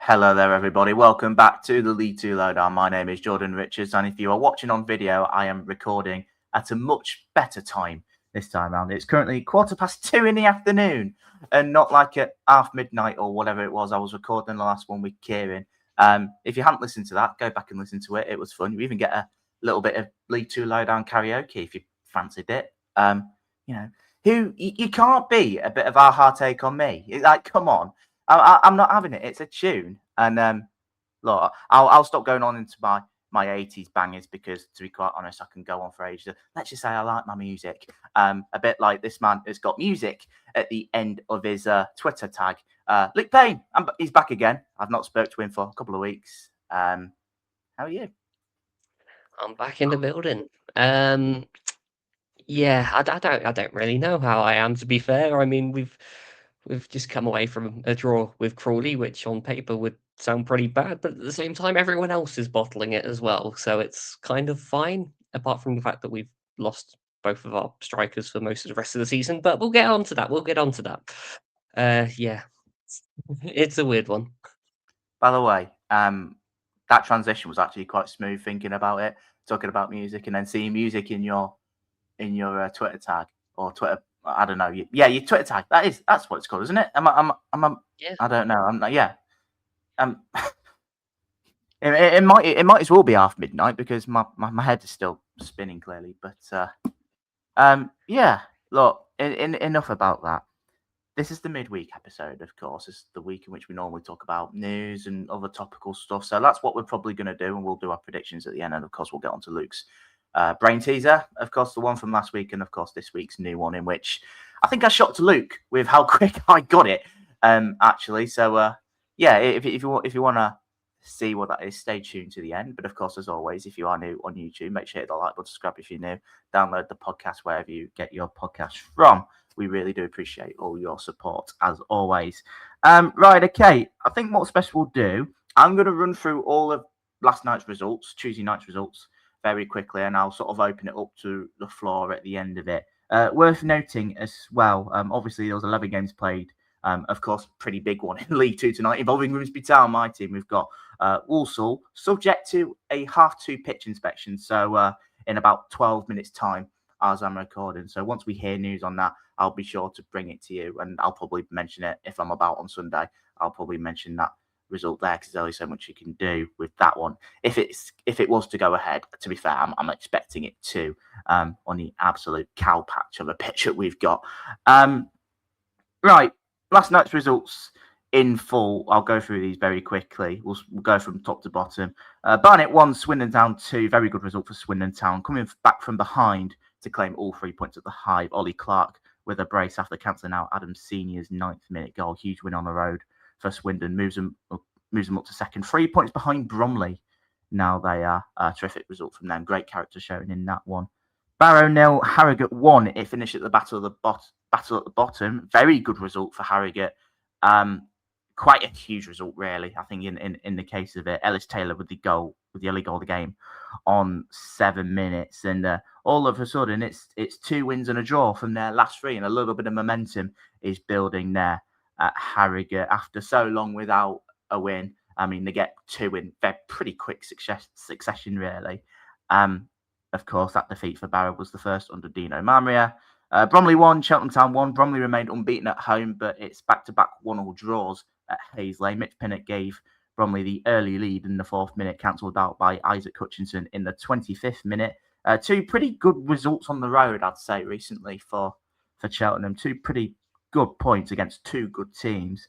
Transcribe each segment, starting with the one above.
Hello there, everybody. Welcome back to the League 2 Lowdown. My name is Jordan Richards, and if you are watching on video, I am recording at a much better time this time around. It's currently 2:15 in the afternoon, and not like at half midnight or whatever it was. I was recording the last one with Kieran. If you haven't listened to that, go back and listen to it. It was fun. You even get a little bit of League 2 Lowdown karaoke if you fancied it. You can't be a bit of our hard take on me. It's like, come on. I'm not having it. It's a tune, and look, I'll stop going on into my 80s bangers because, to be quite honest, I can go on for ages. Let's just say I like my music. A bit like this man has got music at the end of his Twitter tag. Luke Payne, he's back again. I've not spoke to him for a couple of weeks. How are you? I'm back in the building. Yeah, I don't really know how I am, to be fair. I mean, we've just come away from a draw with Crawley, which on paper would sound pretty bad, but at the same time, everyone else is bottling it as well. So it's kind of fine, apart from the fact that we've lost both of our strikers for most of the rest of the season. But we'll get on to that. Yeah, it's a weird one. By the way, that transition was actually quite smooth. Thinking about it, talking about music, and then seeing music in your Twitter tag or Twitter. I don't know. Yeah, your Twitter tag. That's what it's called, isn't it? Yeah. I don't know. I'm not. Yeah. It might as well be half midnight because my head is still spinning clearly. But yeah. Look, enough about that. This is the midweek episode, of course. It's the week in which we normally talk about news and other topical stuff. So that's what we're probably going to do, and we'll do our predictions at the end. And of course, we'll get on to Luke's brain teaser, of course, the one from last week, and of course, this week's new one, in which I think I shocked Luke with how quick I got it, actually. So, yeah, if you want to see what that is, stay tuned to the end. But of course, as always, if you are new on YouTube, make sure you hit the like button, subscribe if you're new, download the podcast wherever you get your podcast from. We really do appreciate all your support, as always. Right, okay. I think what special we'll do, I'm going to run through all of last night's results, Tuesday night's results, very quickly, and I'll sort of open it up to the floor at the end of it. Worth noting as well, obviously there was 11 games played. Of course, pretty big one in League 2 tonight involving Grimsby Town, my team. We've got Walsall, subject to a half-2 pitch inspection. So in about 12 minutes' time, as I'm recording. So once we hear news on that, I'll be sure to bring it to you, and I'll probably mention it if I'm about on Sunday. I'll probably mention that result there because there's only so much you can do with that one. If it was to go ahead, to be fair, I'm expecting it to on the absolute cow patch of a pitch that we've got. Right, last night's results in full. I'll go through these very quickly. We'll go from top to bottom. Barnet 1, Swindon Town 2. Very good result for Swindon Town. Coming back from behind to claim all 3 points at the Hive. Ollie Clark with a brace after cancelling out Adam Senior's 9th minute goal. Huge win on the road for Swindon. Moves them up to second. 3 points behind Bromley. Now they are a terrific result from them. Great character showing in that one. Barrow 0, Harrogate 1. It finished at the battle at the bottom. Very good result for Harrogate. Quite a huge result, really. I think in the case of it, Ellis Taylor with the early goal of the game on 7 minutes, and all of a sudden it's 2 wins and a draw from their last 3, and a little bit of momentum is building there at Harrogate after so long without a win. I mean, they get 2 in very pretty quick succession, really. Of course, that defeat for Barrow was the first under Dino Mamria. Bromley 1, Cheltenham Town 1. Bromley remained unbeaten at home, but it's back-to-back 1-1 draws at Hazley. Mitch Pinnock gave Bromley the early lead in the 4th minute, cancelled out by Isaac Hutchinson in the 25th minute. 2 pretty good results on the road, I'd say, recently for Cheltenham. 2 pretty good points against 2 good teams.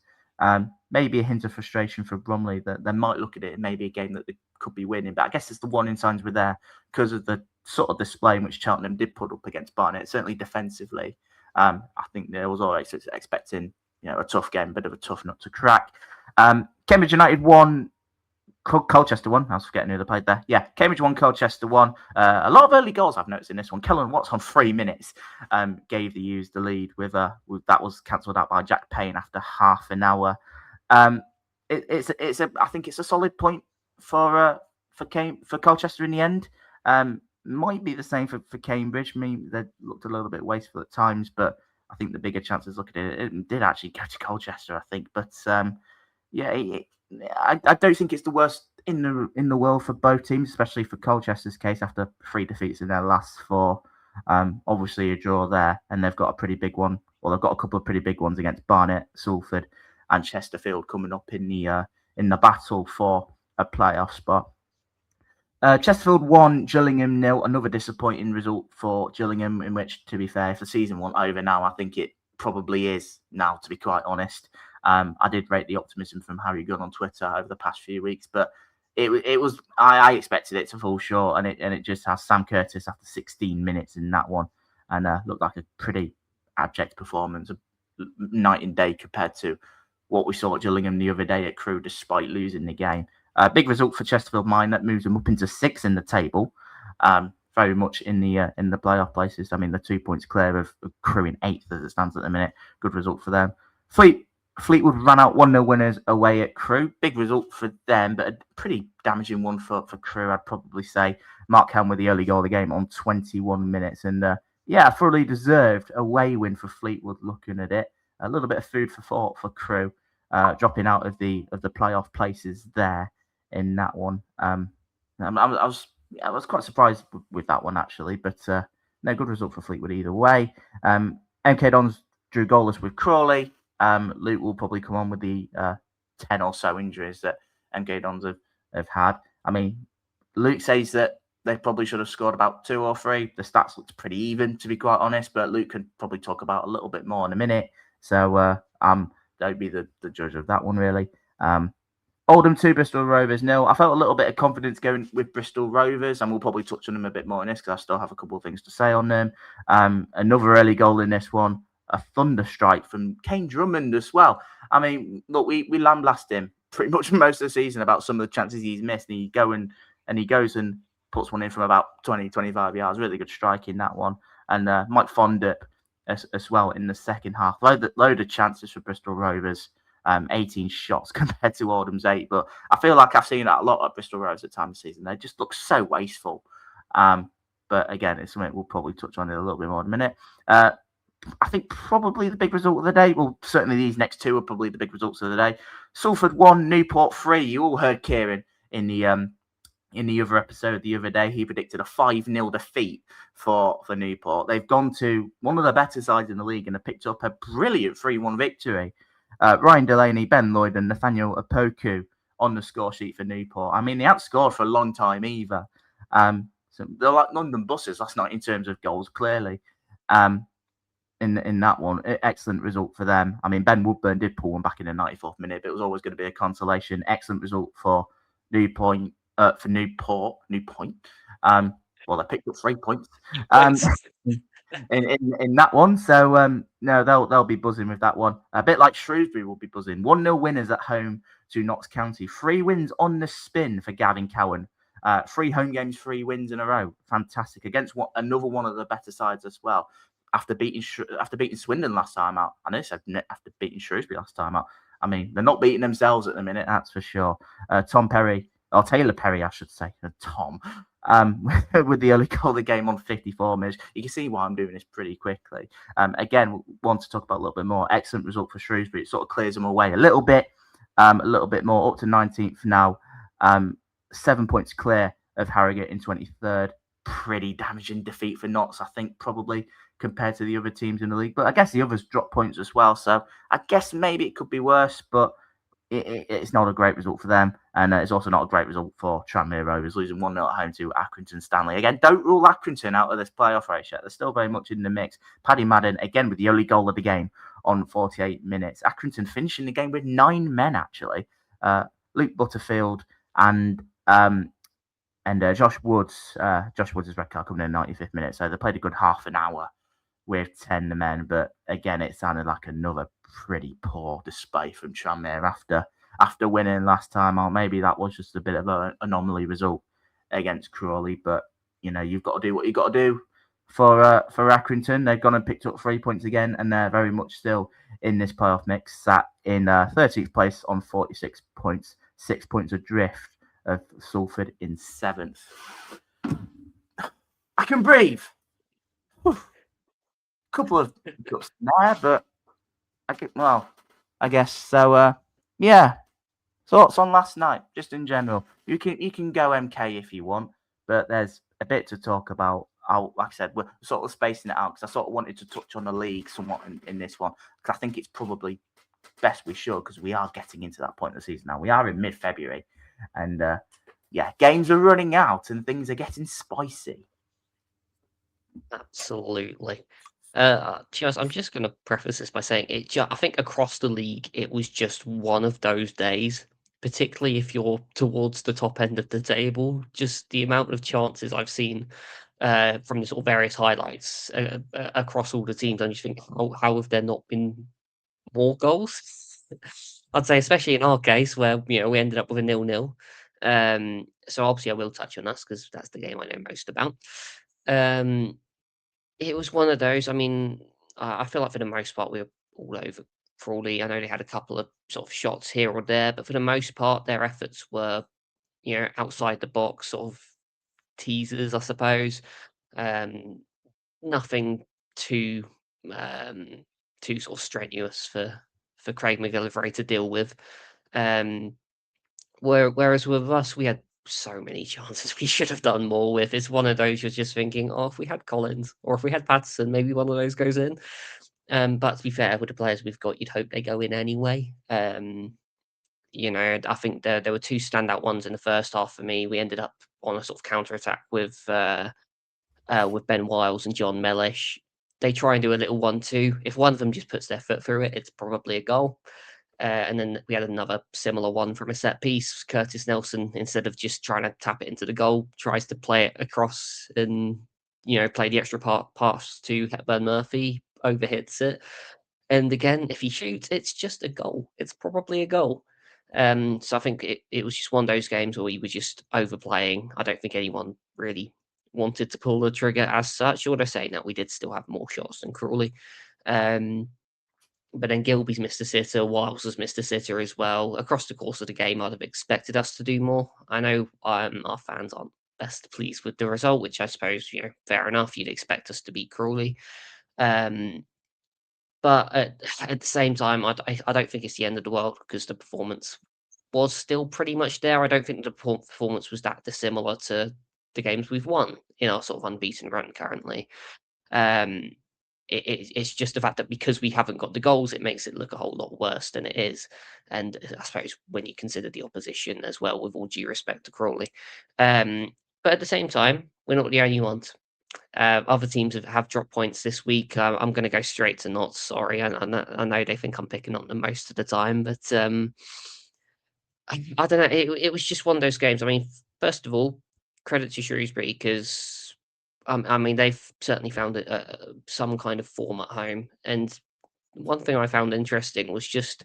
Maybe a hint of frustration for Bromley that they might look at it maybe a game that they could be winning. But I guess it's the warning signs were there because of the sort of display in which Cheltenham did put up against Barnet, certainly defensively. I think there was always expecting a tough game, a bit of a tough nut to crack. Cambridge United 1, Colchester 1. I was forgetting who they played there. Yeah, Cambridge 1, Colchester 1. A lot of early goals I've noticed in this one. Kellen Watts on 3 minutes gave the U's the lead with that was cancelled out by Jack Payne after half an hour. I think it's a solid point for Colchester in the end. Might be the same for Cambridge. Maybe they looked a little bit wasteful at times, but I think the bigger chances, look at it, it did actually go to Colchester, I think. But yeah, I don't think it's the worst in the world for both teams, especially for Colchester's case after 3 defeats in their last 4. Obviously a draw there, and they've got a pretty big one. Well, they've got a couple of pretty big ones against Barnet, Salford, and Chesterfield coming up in the battle for a playoff spot. Chesterfield 1, Gillingham 0. Another disappointing result for Gillingham, in which, to be fair, if the season wasn't over now, I think it probably is now, to be quite honest. I did rate the optimism from Harry Gunn on Twitter over the past few weeks, but it was I expected it to fall short, and it just has Sam Curtis after 16 minutes in that one, and looked like a pretty abject performance, night and day compared to what we saw at Gillingham the other day at Crewe, despite losing the game. Big result for Chesterfield Mine that moves them up into 6th in the table, very much in the playoff places. I mean, they're 2 points clear of Crewe in 8th as it stands at the minute. Good result for them. Fleetwood ran out 1-0 winners away at Crewe. Big result for them, but a pretty damaging one for Crewe, I'd probably say. Mark Helm with the early goal of the game on 21 minutes. And fully deserved away win for Fleetwood looking at it. A little bit of food for thought for Crewe, dropping out of the playoff places there in that one. I was quite surprised with that one, actually, but no good result for Fleetwood either way. MK Dons drew goalless with Crawley. Luke will probably come on with the 10 or so injuries that MK Dons have had. I mean, Luke says that they probably should have scored about 2 or 3. The stats looked pretty even, to be quite honest, but Luke can probably talk about a little bit more in a minute. So don't be the judge of that one, really. Oldham 2, Bristol Rovers 0. I felt a little bit of confidence going with Bristol Rovers, and we'll probably touch on them a bit more in this because I still have a couple of things to say on them. Another early goal in this one, a thunder strike from Kane Drummond as well. I mean, look, we lambast him pretty much most of the season about some of the chances he's missed, and he goes and puts one in from about 20, 25 yards. Really good strike in that one. And Mike Fondup as well in the second half. Load of chances for Bristol Rovers. 18 shots compared to Oldham's 8. But I feel like I've seen that a lot at Bristol Rovers at times of the season. They just look so wasteful. But again, it's something we'll probably touch on in a little bit more in a minute. I think probably the big result of the day, well, certainly these next two are probably the big results of the day. Salford 1, Newport 3. You all heard Kieran in the other episode the other day. He predicted a 5-0 defeat for Newport. They've gone to one of the better sides in the league and have picked up a brilliant 3-1 victory. Ryan Delaney, Ben Lloyd and Nathaniel Opoku on the score sheet for Newport. I mean, they haven't scored for a long time either. So they're like London buses last night in terms of goals, clearly. In that one, excellent result for them. I mean, Ben Woodburn did pull one back in the 94th minute, but it was always going to be a consolation. Excellent result for Newport. Well, they picked up 3 points in that one. So no, they'll be buzzing with that one. A bit like Shrewsbury will be buzzing. 1-0 winners at home to Notts County. 3 wins on the spin for Gavin Cowan. 3 home games, 3 wins in a row. Fantastic against another one of the better sides as well. After beating Swindon last time out. I know said after beating Shrewsbury last time out. I mean, they're not beating themselves at the minute, that's for sure. Taylor Perry, I should say. Tom. With the early goal of the game on 54 minutes. You can see why I'm doing this pretty quickly. Again, want to talk about a little bit more. Excellent result for Shrewsbury. It sort of clears them away a little bit more, up to 19th now. 7 points clear of Harrogate in 23rd. Pretty damaging defeat for Notts, I think, probably, compared to the other teams in the league. But I guess the others dropped points as well. So I guess maybe it could be worse, but it's not a great result for them. And it's also not a great result for Tranmere Rovers, losing 1-0 at home to Accrington Stanley. Again, don't rule Accrington out of this playoff race yet. They're still very much in the mix. Paddy Madden, again, with the only goal of the game on 48 minutes. Accrington finishing the game with 9 men, actually. Luke Butterfield and Josh Woods. Josh Woods' red card coming in the 95th minute. So they played a good half an hour with 10 men. But again, it sounded like another pretty poor display from Tranmere after winning last time out. Maybe that was just a bit of an anomaly result against Crawley. But, you know, you've got to do what you've got to do for Accrington. They've gone and picked up 3 points again, and they're very much still in this playoff mix, sat in 13th place on 46 points, 6 points adrift of Salford in 7th. I can breathe. Whew. Couple of hiccups there, but I guess so. Yeah, Thoughts on last night, just in general. You can go MK if you want, but there's a bit to talk about. Like I said, we're sort of spacing it out because I sort of wanted to touch on the league somewhat in this one because I think it's probably best we should because we are getting into that point of the season now. We are in mid-February, and games are running out and things are getting spicy. Absolutely. I'm just going to preface this by saying I think across the league, it was just one of those days, particularly if you're towards the top end of the table. Just the amount of chances I've seen from the sort of various highlights across all the teams, I just think, how have there not been more goals? I'd say, especially in our case, where we ended up with a 0-0. So obviously, I will touch on us because that's the game I know most about. It was one of those. I mean, I feel like for the most part we were all over Crawley. I know they had a couple of sort of shots here or there, but for the most part, their efforts were, outside the box, sort of teasers, I suppose. Um, Nothing too too sort of strenuous for Craig McGillivray to deal with. Whereas with us, we had so many chances we should have done more with. It's one of those you're just thinking, oh, if we had Collins or if we had Patterson, maybe one of those goes in. But to be fair, with the players we've got, you'd hope they go in anyway. I think there were two standout ones in the first half for me. We ended up on a sort of counter attack with Ben Wiles and John Mellish. They try and do a little 1-2. If one of them just puts their foot through it, it's probably a goal. And then we had another similar one from a set piece. Curtis Nelson, instead of just trying to tap it into the goal, tries to play it across and play the extra pass to Hepburn Murphy, overhits it. And again, if he shoots, it's just a goal. It's probably a goal. So I think it was just one of those games where we were just overplaying. I don't think anyone really wanted to pull the trigger as such. Or to say that we did still have more shots than Crawley. But then Gilby's missed a sitter, Wiles has missed a sitter as well. Across the course of the game, I'd have expected us to do more. I know our fans aren't best pleased with the result, which I suppose, fair enough. You'd expect us to beat Crawley. But at the same time, I don't think it's the end of the world because the performance was still pretty much there. I don't think the performance was that dissimilar to the games we've won in our sort of unbeaten run currently. It's just the fact that because we haven't got the goals, it makes it look a whole lot worse than it is. And I suppose when you consider the opposition as well, with all due respect to Crawley. But at the same time, we're not the only ones. Other teams have dropped points this week. I'm going to go straight to Notts. Sorry, I know they think I'm picking on them most of the time, but I don't know. It was just one of those games. I mean, first of all, credit to Shrewsbury because I mean, they've certainly found some kind of form at home. And one thing I found interesting was just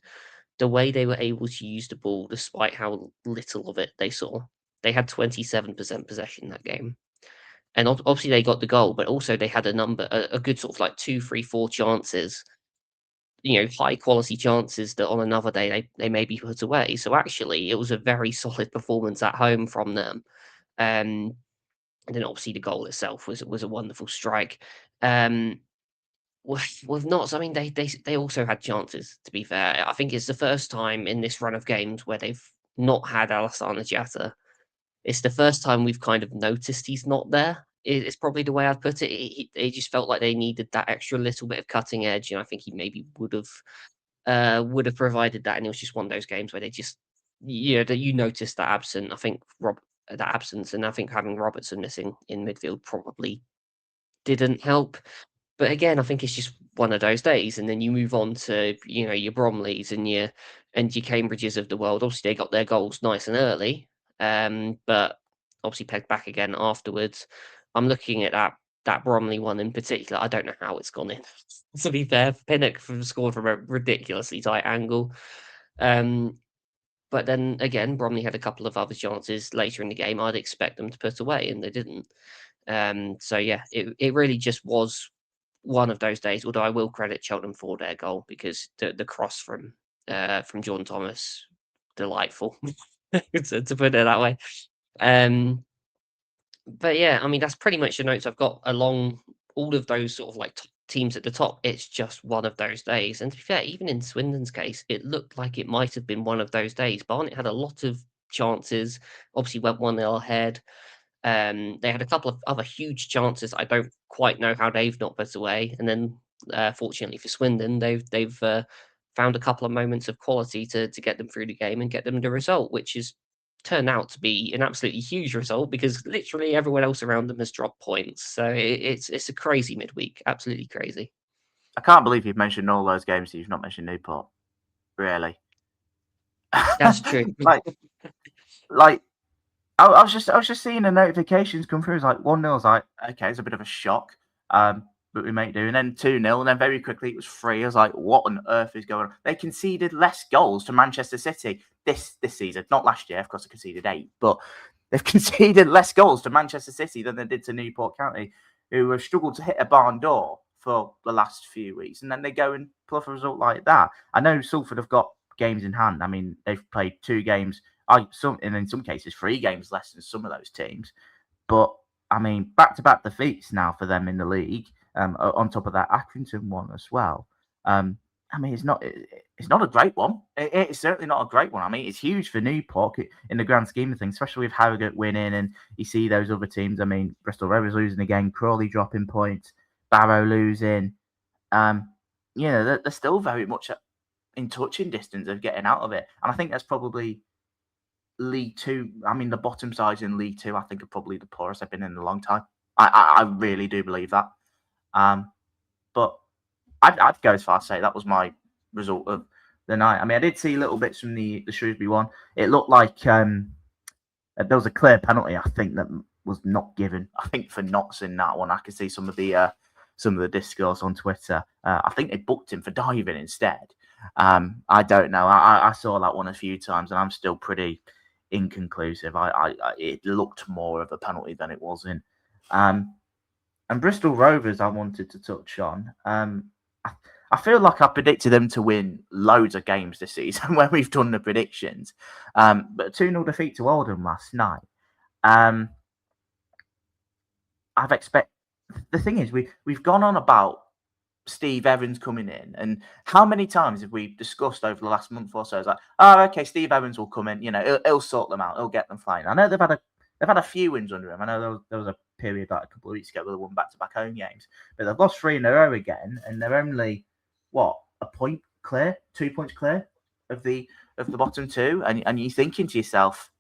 the way they were able to use the ball, despite how little of it they saw. They had 27% possession that game. And obviously they got the goal, but also they had a good sort of like 2, 3, 4 chances, high quality chances that on another day they maybe put away. So actually, it was a very solid performance at home from them. And then obviously the goal itself was a wonderful strike. With Notts, I mean, they also had chances, to be fair. I think it's the first time in this run of games where they've not had Alassane Jatta. It's the first time we've kind of noticed he's not there. It's probably the way I'd put it. It just felt like they needed that extra little bit of cutting edge, and I think he maybe would have provided that. And it was just one of those games where they just, that you noticed that absent. I think that absence, and I think having Robertson missing in midfield probably didn't help. But again, I think it's just one of those days, and then you move on to your Bromleys and your Cambridges of the world. Obviously, they got their goals nice and early, but obviously pegged back again afterwards. I'm looking at that Bromley one in particular. I don't know how it's gone in. To be fair, Pinnock scored from a ridiculously tight angle. But then again, Bromley had a couple of other chances later in the game I'd expect them to put away, and they didn't. So yeah, it really just was one of those days. Although I will credit Cheltenham for their goal because the cross from John Thomas, delightful to put it that way. But yeah, I mean that's pretty much the notes I've got along all of those sort of like top teams at the top, it's just one of those days. And to be fair, even in Swindon's case, it looked like it might have been one of those days. Barnet had a lot of chances, obviously went 1-0 ahead. They had a couple of other huge chances I don't quite know how they've not put away. And then, fortunately for Swindon, they've found a couple of moments of quality to get them through the game and get them the result, which is turned out to be an absolutely huge result because literally everyone else around them has dropped points. So it's a crazy midweek, absolutely crazy. I can't believe you've mentioned all those games that you've not mentioned Newport. Really? That's true. like I was just seeing the notifications come through. It's like 1-0. It's like, okay, it's a bit of a shock. But we might do. And then 2-0, and then very quickly it was 3. I was like, what on earth is going on? They conceded less goals to Manchester City this season. Not last year, of course, they conceded 8, but they've conceded less goals to Manchester City than they did to Newport County, who have struggled to hit a barn door for the last few weeks. And then they go and pull off a result like that. I know Salford have got games in hand. I mean, they've played 2 games, and in some cases 3 games less than some of those teams. But, I mean, back-to-back defeats now for them in the league. On top of that Accrington one as well. I mean, it's not a great one. It's certainly not a great one. I mean, it's huge for Newport in the grand scheme of things, especially with Harrogate winning, and you see those other teams. I mean, Bristol Rovers losing again, Crawley dropping points, Barrow losing. They're still very much in touching distance of getting out of it, and I think that's probably League 2. I mean, the bottom sides in League 2, I think, are probably the poorest they've been in a long time. I really do believe that. But I'd go as far as say that was my result of the night. I mean, I did see little bits from the Shrewsbury one. It looked like there was a clear penalty, I think, that was not given. I think for Knots in that one. I could see some of the discourse on Twitter. I think they booked him for diving instead. I don't know. I saw that one a few times, and I'm still pretty inconclusive. It looked more of a penalty than it was in. And Bristol Rovers, I wanted to touch on. I feel like I predicted them to win loads of games this season when we've done the predictions. But a 2-0 defeat to Oldham last night. The thing is, we've gone on about Steve Evans coming in, and how many times have we discussed over the last month or so? It's like, oh, okay, Steve Evans will come in. He'll sort them out. He'll get them flying. I know they've had a few wins under him. I know there was a period like a couple of weeks ago where they won back-to-back home games, but they've lost 3 in a row again, and they're only a point clear, 2 points clear of the bottom 2, and you're thinking to yourself,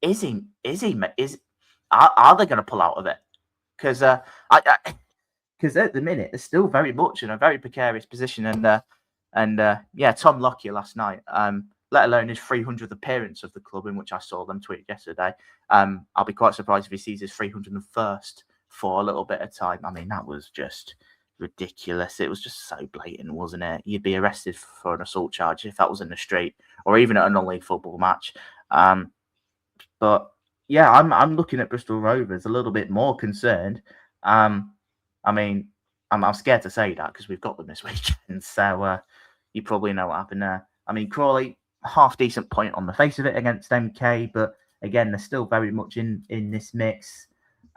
are they going to pull out of it? Because at the minute they're still very much in a very precarious position, and Tom Lockyer last night, let alone his 300th appearance of the club, in which I saw them tweet yesterday. I'll be quite surprised if he sees his 301st for a little bit of time. I mean, that was just ridiculous. It was just so blatant, wasn't it? You'd be arrested for an assault charge if that was in the street, or even at a non-league football match. But yeah, I'm looking at Bristol Rovers a little bit more concerned. I mean, I'm scared to say that because we've got them this weekend, so you probably know what happened there. I mean, Crawley, half decent point on the face of it against MK, but again, they're still very much in this mix.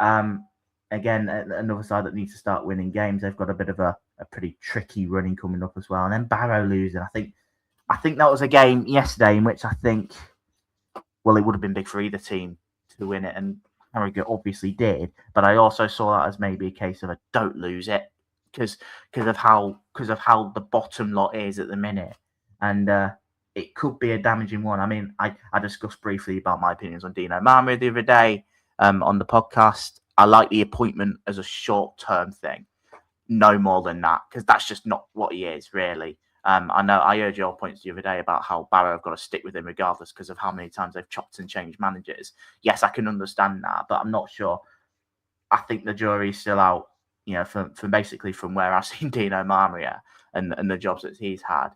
Again, another side that needs to start winning games. They've got a bit of a pretty tricky running coming up as well. And then Barrow losing. I think that was a game yesterday in which I think, well, it would have been big for either team to win it, and Harrogate obviously did. But I also saw that as maybe a case of a don't lose it because of how the bottom lot is at the minute, and it could be a damaging one. I mean, I discussed briefly about my opinions on Dino Marmia the other day on the podcast. I like the appointment as a short-term thing, no more than that, because that's just not what he is, really. I know I heard your points the other day about how Barrow have got to stick with him regardless because of how many times they've chopped and changed managers. Yes, I can understand that, but I'm not sure. I think the jury's still out, from basically from where I've seen Dino Marmia and the jobs that he's had.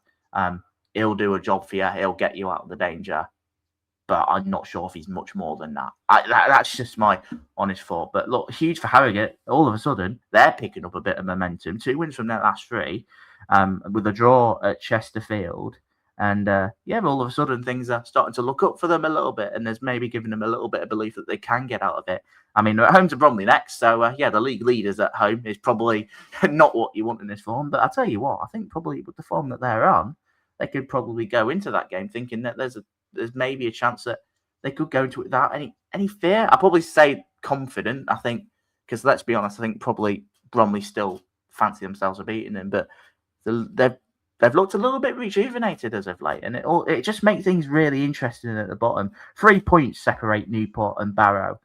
He'll do a job for you. He'll get you out of the danger. But I'm not sure if he's much more than that. That's just my honest thought. But look, huge for Harrogate. All of a sudden, they're picking up a bit of momentum. 2 wins from their last 3, with a draw at Chesterfield. And all of a sudden things are starting to look up for them a little bit, and there's maybe giving them a little bit of belief that they can get out of it. I mean, they're at home to Bromley next, so the league leaders at home is probably not what you want in this form. But I tell you what, I think probably with the form that they're on, they could probably go into that game thinking that there's maybe a chance that they could go into it without any fear. I'd probably say confident. I think because let's be honest, I think probably Bromley still fancy themselves of beating them, but they've looked a little bit rejuvenated as of late, and it just makes things really interesting at the bottom. 3 points separate Newport and Barrow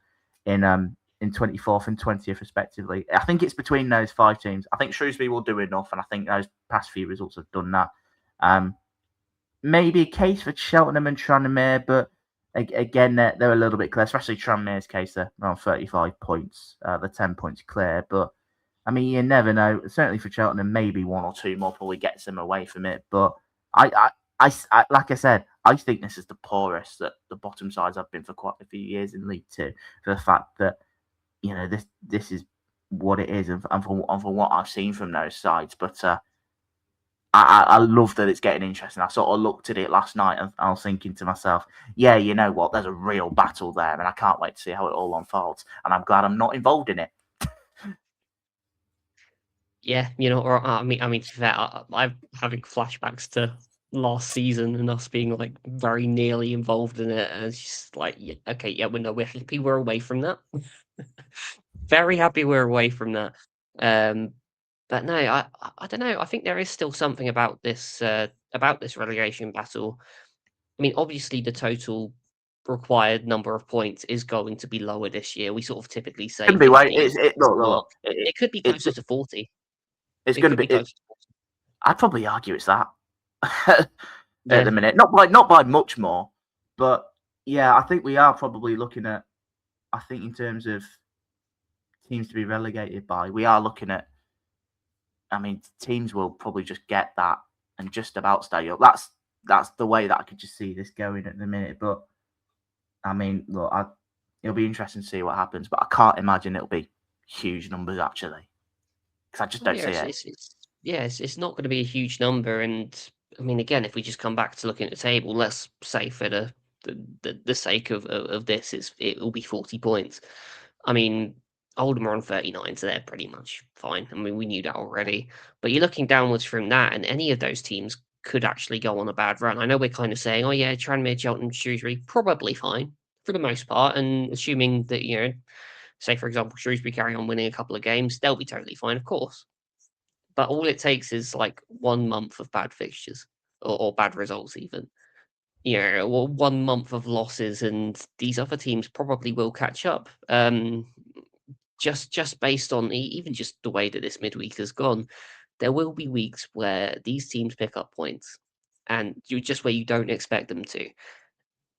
in 24th and 20th respectively. I think it's between those 5 teams. I think Shrewsbury will do enough, and I think those past few results have done that. Maybe a case for Cheltenham and Tranmere, but again, they're a little bit clear, especially Tranmere's case. They're around 35 points. They're 10 points clear, but I mean, you never know. Certainly for Cheltenham, maybe 1 or 2 more probably gets them away from it. But I like I said, I think this is the poorest that the bottom sides have been for quite a few years in League Two. For the fact that this is what it is, and for what I've seen from those sides. But I love that it's getting interesting. I sort of looked at it last night and I was thinking to myself, yeah, you know what? There's a real battle there, and I can't wait to see how it all unfolds. And I'm glad I'm not involved in it. Yeah, or I mean, to be fair, I'm having flashbacks to last season and us being like very nearly involved in it, and it's just like, yeah, okay, yeah, we're happy we're away from that. Very happy we're away from that. But no, I don't know. I think there is still something about this relegation battle. I mean, obviously, the total required number of points is going to be lower this year. We sort of typically say Can be way. 15. Look. It could be It's closer to 40. it's It going to could be. be closer to 40. I'd probably argue it's that at Yeah. the minute. Not by much more, but yeah, I think we are probably looking at. I think in terms of teams to be relegated by, we are looking at. I mean, teams will probably just get that and just about stay up. That's the way that I could just see this going at the minute. But I mean, look, it'll be interesting to see what happens. But I can't imagine it'll be huge numbers actually, because I just don't see it. It's not going to be a huge number, and I mean, again, if we just come back to looking at the table, let's say for the sake of this, it will be 40 points. I mean, Oldham are on 39, so they're pretty much fine. I mean, we knew that already. But you're looking downwards from that, and any of those teams could actually go on a bad run. I know we're kind of saying, oh yeah, Tranmere, Cheltenham, Shrewsbury, probably fine for the most part, and assuming that, say for example, Shrewsbury carry on winning a couple of games, they'll be totally fine, of course. But all it takes is like 1 month of bad fixtures or bad results, even. Or 1 month of losses, and these other teams probably will catch up. Just based on even just the way that this midweek has gone, there will be weeks where these teams pick up points, and just where you don't expect them to.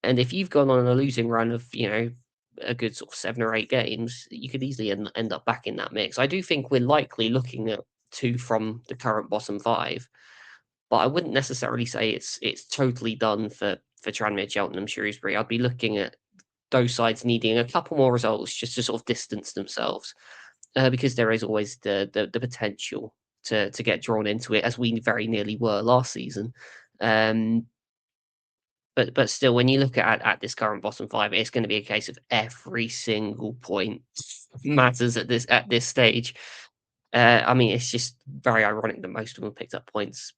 And if you've gone on a losing run of a good sort of 7 or 8 games, you could easily end up back in that mix. I do think we're likely looking at 2 from the current bottom 5, but I wouldn't necessarily say it's totally done for Tranmere, Cheltenham, Shrewsbury. I'd be looking at those sides needing a couple more results just to sort of distance themselves, because there is always the potential to get drawn into it, as we very nearly were last season. But still, when you look at this current bottom 5, it's going to be a case of every single point matters at this stage. I mean, it's just very ironic that most of them picked up points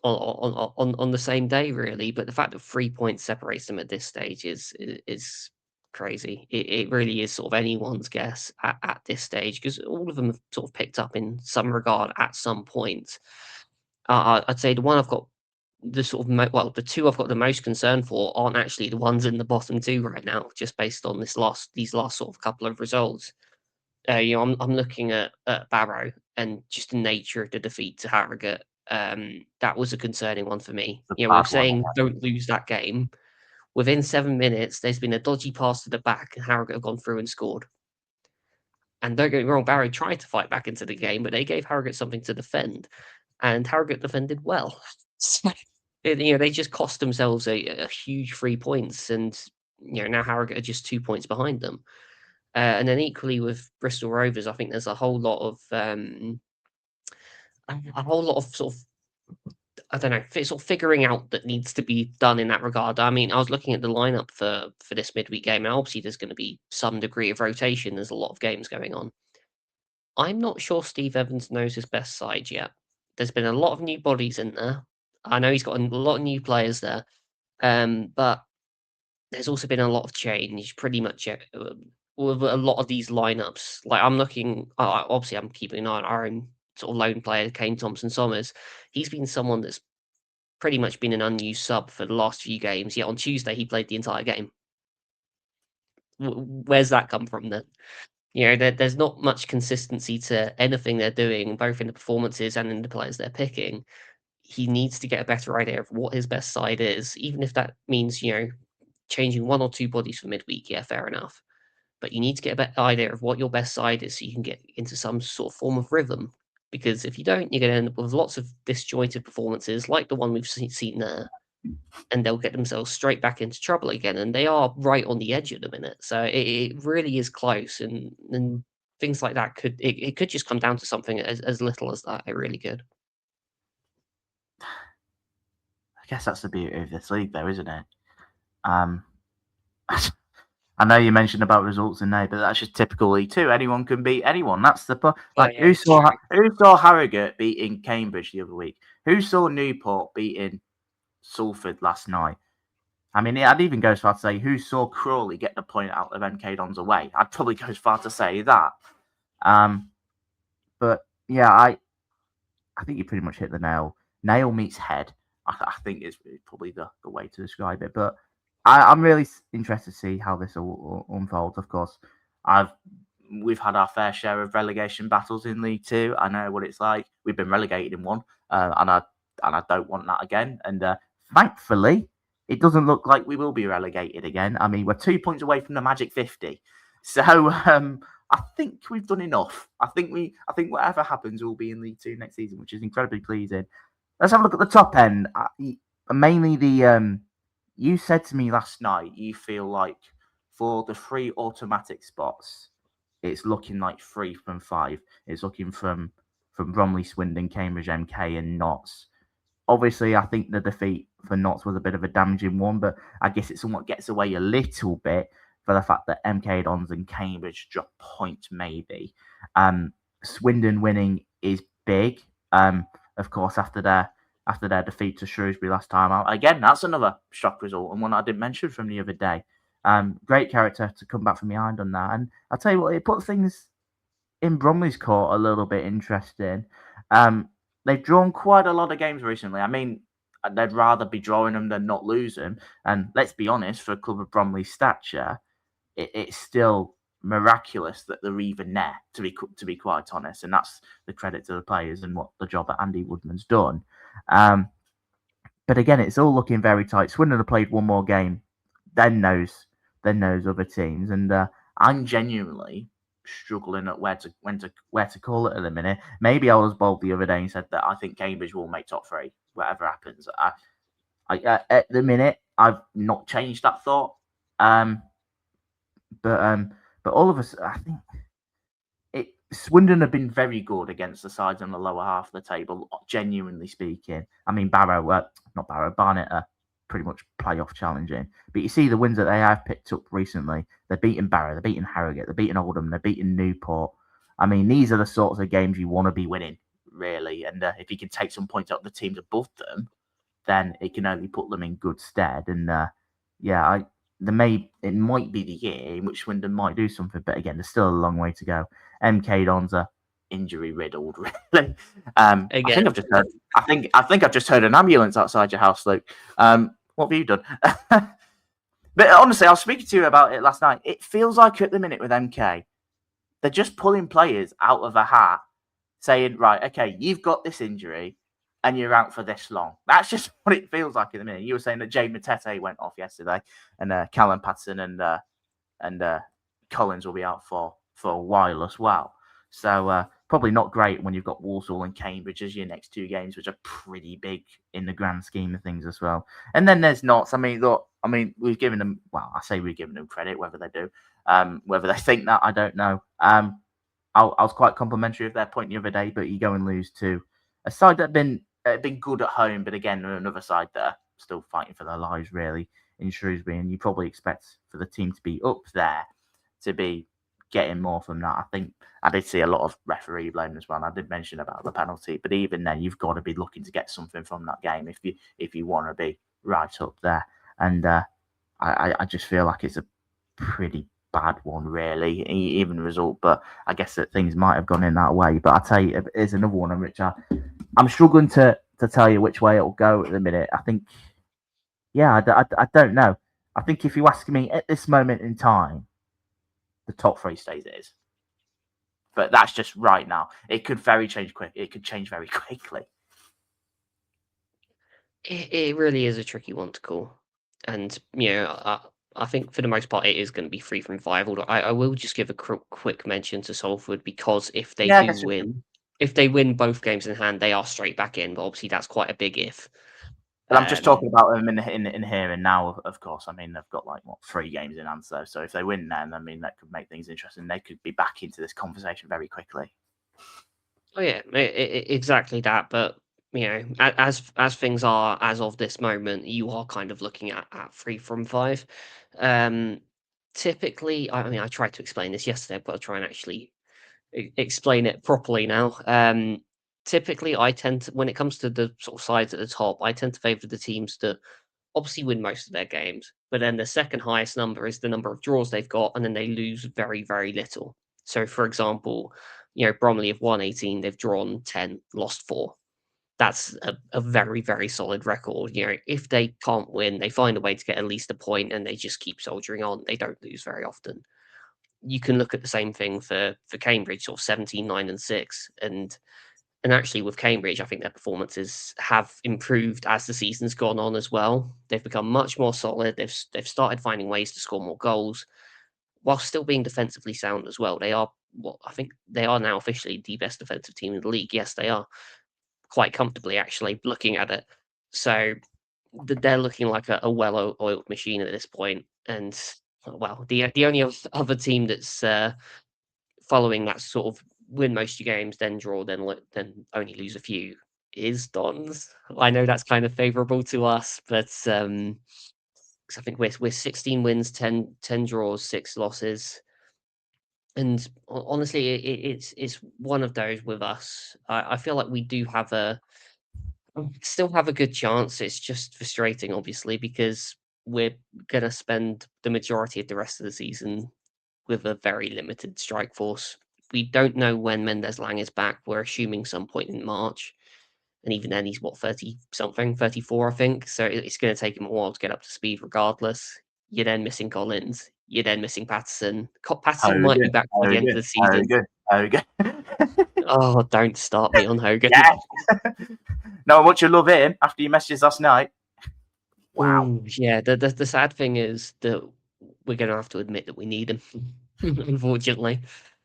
on the same day, really. But the fact that 3 points separates them at this stage is crazy. It really is sort of anyone's guess at this stage, because all of them have sort of picked up in some regard at some point. I'd say the one I've got the sort of the 2 I've got the most concern for aren't actually the ones in the bottom 2 right now, just based on these last sort of couple of results. I'm looking at Barrow and just the nature of the defeat to Harrogate. That was a concerning one for me. We were saying don't lose that game. Within 7 minutes, there's been a dodgy pass to the back, and Harrogate have gone through and scored. And don't get me wrong, Barrow tried to fight back into the game, but they gave Harrogate something to defend, and Harrogate defended well. They just cost themselves a huge 3 points, and now Harrogate are just 2 points behind them. And then equally with Bristol Rovers, I think there's a whole lot of sort of I don't know, sort of figuring out that needs to be done in that regard. I mean, I was looking at the lineup for this midweek game, and obviously there's going to be some degree of rotation. There's a lot of games going on. I'm not sure Steve Evans knows his best side yet. There's been a lot of new bodies in there. I know he's got a lot of new players there, but there's also been a lot of change. Pretty much with a lot of these lineups. Like I'm looking, obviously I'm keeping an eye on our own sort of lone player, Kane Thompson-Somers. He's been someone that's pretty much been an unused sub for the last few games. Yet on Tuesday he played the entire game. Where's that come from then? You know, there's not much consistency to anything they're doing, both in the performances and in the players they're picking. He needs to get a better idea of what his best side is, even if that means, you know, changing one or two bodies for midweek. Yeah, fair enough. But you need to get a better idea of what your best side is so you can get into some sort of form of rhythm. Because if you don't, you're going to end up with lots of disjointed performances like the one we've seen there. And they'll get themselves straight back into trouble again. And they are right on the edge at the minute. So it really is close. And things like that it could just come down to something as little as that. It really could. I guess that's the beauty of this league, though, isn't it? I know you mentioned about results in there, but that's just typical League Two. Anyone can beat anyone. That's the like. Yeah, who saw Harrogate beating Cambridge the other week? Who saw Newport beating Salford last night? I mean, I'd even go as far to say who saw Crawley get the point out of MK Dons away. I'd probably go as far to say that. But yeah, I think you pretty much hit the nail. Nail meets head. I think is probably the way to describe it. But I'm really interested to see how this all unfolds. Of course, we've had our fair share of relegation battles in League Two. I know what it's like. We've been relegated in one, and I don't want that again. And thankfully, it doesn't look like we will be relegated again. I mean, we're 2 points away from the magic 50. So I think we've done enough. I think whatever happens, we'll be in League Two next season, which is incredibly pleasing. Let's have a look at the top end. Mainly the you said to me last night you feel like for the 3 automatic spots, it's looking like 3 from 5. It's looking from Bromley, Swindon, Cambridge, MK, and Notts. Obviously, I think the defeat for Notts was a bit of a damaging one, but I guess it somewhat gets away a little bit for the fact that MK Dons and Cambridge drop points, maybe. Swindon winning is big. Of course, after their defeat to Shrewsbury last time out. Again, that's another shock result and one I didn't mention from the other day. Great character to come back from behind on that. And I'll tell you what, it put things in Bromley's court a little bit interesting. They've drawn quite a lot of games recently. I mean, they'd rather be drawing them than not lose them. And let's be honest, for a club of Bromley's stature, it's still miraculous that they're even there, to be quite honest. And that's the credit to the players and what the job that Andy Woodman's done. But again, it's all looking very tight. Swindon have played one more game, then knows other teams, and I'm genuinely struggling at where to call it at the minute. Maybe I was bold the other day and said that I think Cambridge will make top 3, whatever happens. At the minute, I've not changed that thought. But all of us, I think Swindon have been very good against the sides on the lower half of the table, genuinely speaking. I mean, Barrow, not Barrow, Barnet are pretty much playoff challenging. But you see the wins that they have picked up recently. They're beating Barrow, they're beating Harrogate, they're beating Oldham, they're beating Newport. I mean, these are the sorts of games you want to be winning, really. And if you can take some points out of the teams above them, then it can only put them in good stead. And it might be the year in which Swindon might do something, but again, there's still a long way to go. MK Dons are injury riddled, really. I think I've just heard an ambulance outside your house, Luke. What have you done? But honestly, I was speaking to you about it last night. It feels like at the minute with MK, they're just pulling players out of a hat, saying, right, okay, you've got this injury and you're out for this long. That's just what it feels like in the minute. You were saying that Jay Matete went off yesterday, and Callum Patson and Collins will be out for a while as well. So probably not great when you've got Walsall and Cambridge as your next 2 games, which are pretty big in the grand scheme of things as well. And then there's Notts. I mean, we've given them. Well, I say we've given them credit, whether they do, whether they think that, I don't know. I was quite complimentary of their point the other day, but you go and lose to a side that have been been good at home, but again, on another side, they're still fighting for their lives really in Shrewsbury, and you probably expect for the team to be up there to be getting more from that. I think I did see a lot of referee blame as well. And I did mention about the penalty, but even then, you've got to be looking to get something from that game if you want to be right up there. And I just feel like it's a pretty bad one, really, even the result. But I guess that things might have gone in that way. But I tell you, here's another one, which I'm struggling to tell you which way it'll go at the minute. I think, yeah, I don't know. I think if you ask me at this moment in time, the top three stays it is. But that's just right now. It could change very quickly. It really is a tricky one to call, and I think for the most part it is going to be 3 from 5. Although I will just give a quick mention to Salford, because if they Yeah, I do guess. win, if they win both games in hand, they are straight back in. But obviously that's quite a big if. But I'm just talking about them in here and now. Of course, I mean they've got 3 games in hand, so if they win then, I mean that could make things interesting. They could be back into this conversation very quickly. Oh yeah, exactly that. But as things are as of this moment, you are kind of looking at 3 from 5. Typically, I mean, I tried to explain this yesterday, but I'll try and actually explain it properly now. Typically, I tend to, when it comes to the sort of sides at the top, I tend to favour the teams that obviously win most of their games, but then the second highest number is the number of draws they've got, and then they lose very, very little. So, for example, Bromley have won 18, they've drawn 10, lost 4. That's a very, very solid record. If they can't win, they find a way to get at least a point, and they just keep soldiering on. They don't lose very often. You can look at the same thing for Cambridge, sort of 17, 9, and 6, and actually with Cambridge, I think their performances have improved as the season's gone on as well. They've become much more solid. They've started finding ways to score more goals, while still being defensively sound as well. They are I think they are now officially the best defensive team in the league. Yes, they are, quite comfortably actually, looking at it. So they're looking like a well-oiled machine at this point. And well, the only other team that's following that sort of win most of your games, then draw, then only lose a few, is Dons. I know that's kind of favourable to us, but 'cause I think we're 16 wins, 10 draws, 6 losses. And honestly, it's one of those with us. I feel like we do have still have a good chance. It's just frustrating, obviously, because we're gonna spend the majority of the rest of the season with a very limited strike force. We don't know when Mendes-Lang is back. We're assuming some point in March, and even then, he's what, 30 something, 34, I think. So it's going to take him a while to get up to speed, regardless. You're then missing Collins. You're then missing Patterson. Patterson might be Hogan, back by the end of the season. Hogan. Oh, don't start me on Hogan. Yeah. No, I want you to love him after your messages last night. Wow. Ooh, yeah, the sad thing is that we're going to have to admit that we need him, unfortunately,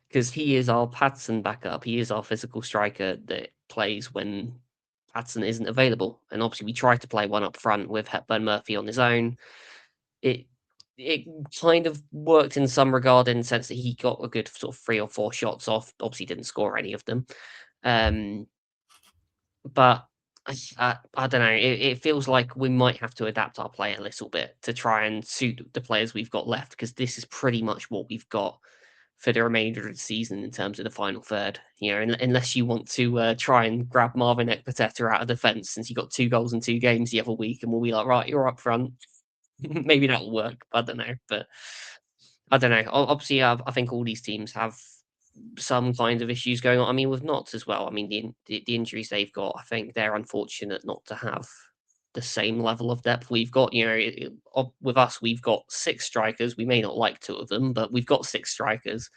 because he is our Patterson backup. He is our physical striker that plays when Patterson isn't available. And obviously, we tried to play one up front with Hepburn Murphy on his own. It kind of worked in some regard, in the sense that he got a good sort of 3 or 4 shots off. Obviously, didn't score any of them. But I don't know. It feels like we might have to adapt our play a little bit to try and suit the players we've got left, because this is pretty much what we've got for the remainder of the season in terms of the final third. Unless you want to try and grab Marvin Ekpiteta out of defence, since he got 2 goals in 2 games the other week, and we'll be like, right, you're up front. Maybe that'll work. I don't know, but I don't know. Obviously, I think all these teams have some kind of issues going on. I mean, with Notts as well. I mean, the injuries they've got, I think they're unfortunate not to have the same level of depth we've got. With us, we've got 6 strikers. We may not like 2 of them, but we've got 6 strikers.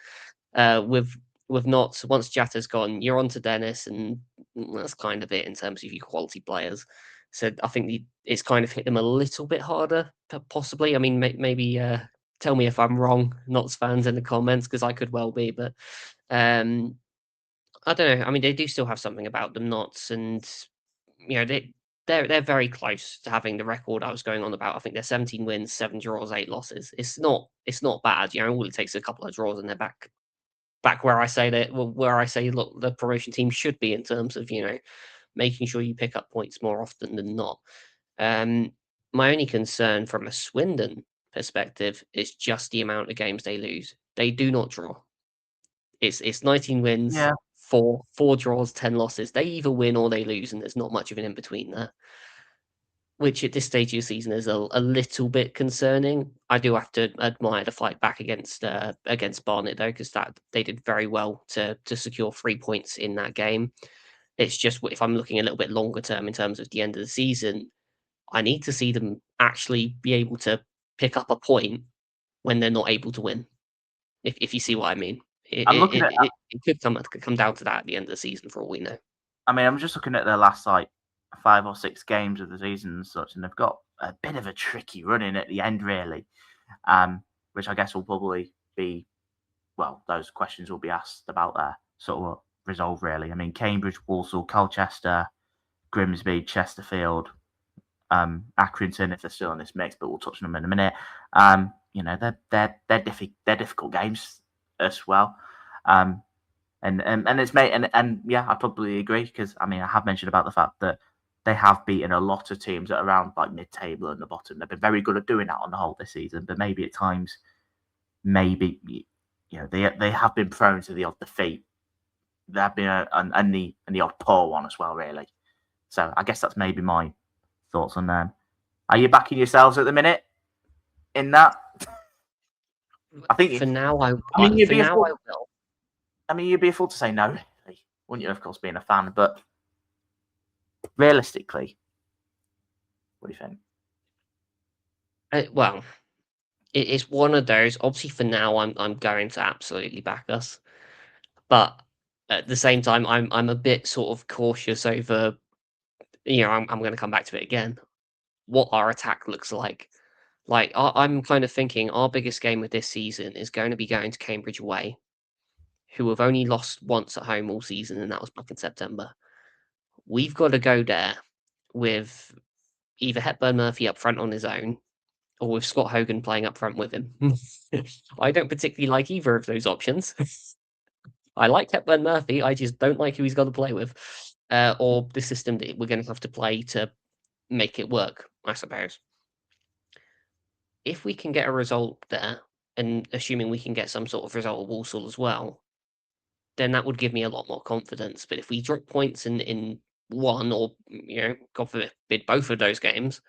With Notts, once Jatta's gone, you're on to Dennis, and that's kind of it in terms of your quality players. So I think it's kind of hit them a little bit harder, possibly. I mean, maybe tell me if I'm wrong, Notts fans, in the comments, because I could well be. But I don't know. I mean, they do still have something about them, Notts, and they're very close to having the record I was going on about. I think they're 17 wins, 7 draws, 8 losses. It's not bad. All it takes is a couple of draws, and they're back where I say look, the promotion team should be, in terms of making sure you pick up points more often than not. My only concern from a Swindon perspective is just the amount of games they lose. They do not draw. It's 19 wins, Yeah. four draws, 10 losses. They either win or they lose, and there's not much of an in between there. Which at this stage of the season is a little bit concerning. I do have to admire the fight back against Barnet though, because that they did very well to secure 3 points in that game. It's just if I'm looking a little bit longer term in terms of the end of the season, I need to see them actually be able to pick up a point when they're not able to win. If you see what I mean, it could come down to that at the end of the season for all we know. I mean, I'm just looking at their last 5 or 6 games of the season and such, and they've got a bit of a tricky run in at the end, really, which I guess will probably be, well, those questions will be asked about their sort of resolve, really. I mean, Cambridge, Walsall, Colchester, Grimsby, Chesterfield, Accrington, if they're still in this mix, but we'll touch on them in a minute. They're difficult games as well. And it's made and yeah, I probably agree, because I mean I have mentioned about the fact that they have beaten a lot of teams at around mid-table and the bottom. They've been very good at doing that on the whole this season, but maybe at times, they have been prone to the odd defeat. There have been and the odd poor one as well, really. So I guess that's maybe my thoughts on them. Are you backing yourselves at the minute in that? I think for now I will. I mean, you'd be a fool to say no, really, wouldn't you? Of course, being a fan, but realistically, what do you think? It's one of those. Obviously, for now, I'm going to absolutely back us, but at the same time, I'm a bit sort of cautious over. I'm going to come back to it again. What our attack looks like. I'm kind of thinking our biggest game of this season is going to be going to Cambridge away, who have only lost once at home all season, and that was back in September. We've got to go there with either Hepburn Murphy up front on his own, or with Scott Hogan playing up front with him. I don't particularly like either of those options. I like Hepburn Murphy, I just don't like who he's got to play with, or the system that we're going to have to play to make it work, I suppose. If we can get a result there, and assuming we can get some sort of result at Walsall as well, then that would give me a lot more confidence. But if we drop points in one, or God forbid, both of those games,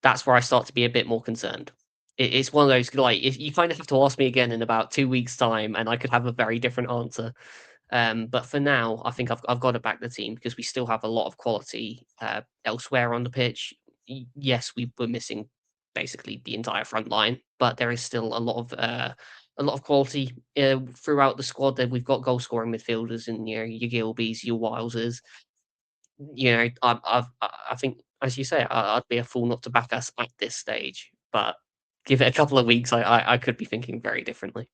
that's where I start to be a bit more concerned. It's one of those, if you kind of have to ask me again in about 2 weeks' time, and I could have a very different answer. But for now, I think I've got to back the team, because we still have a lot of quality elsewhere on the pitch. Yes, we were missing basically the entire front line, but there is still a lot of quality throughout the squad. That we've got goal scoring midfielders and your Gilbys, your Wiles's. I think, as you say, I'd be a fool not to back us at this stage. But give it a couple of weeks, I could be thinking very differently.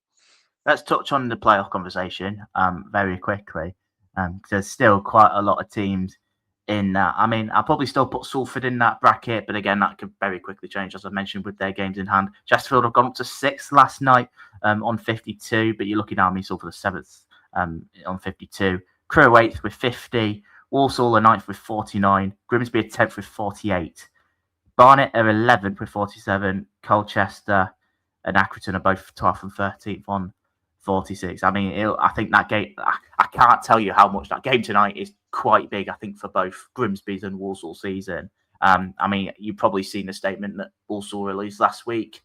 Let's touch on the playoff conversation very quickly. There's still quite a lot of teams in that. I mean, I'll probably still put Salford in that bracket, but again, that could very quickly change, as I mentioned, with their games in hand. Chesterfield have gone up to 6th last night on 52, but you're looking at me, Salford 7th on 52. Crewe 8th with 50. Walsall are 9th with 49. Grimsby are 10th with 48. Barnet are 11th with 47. Colchester and Accrington are both 12th and 13th on 46. I mean, I think that game, I can't tell you how much that game tonight is quite big, I think, for both Grimsby's and Walsall season. I mean, you've probably seen the statement that Walsall released last week.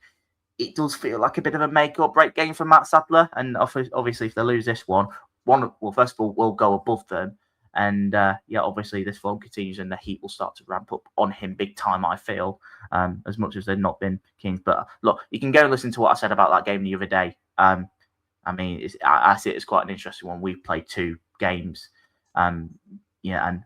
It does feel like a bit of a make or break game for Matt Sadler. And obviously, if they lose this one, first of all, will go above them. And obviously, this form continues and the heat will start to ramp up on him big time, I feel, as much as they've not been kings. But look, you can go and listen to what I said about that game the other day. I mean, I see it as quite an interesting one. We've played 2 games. And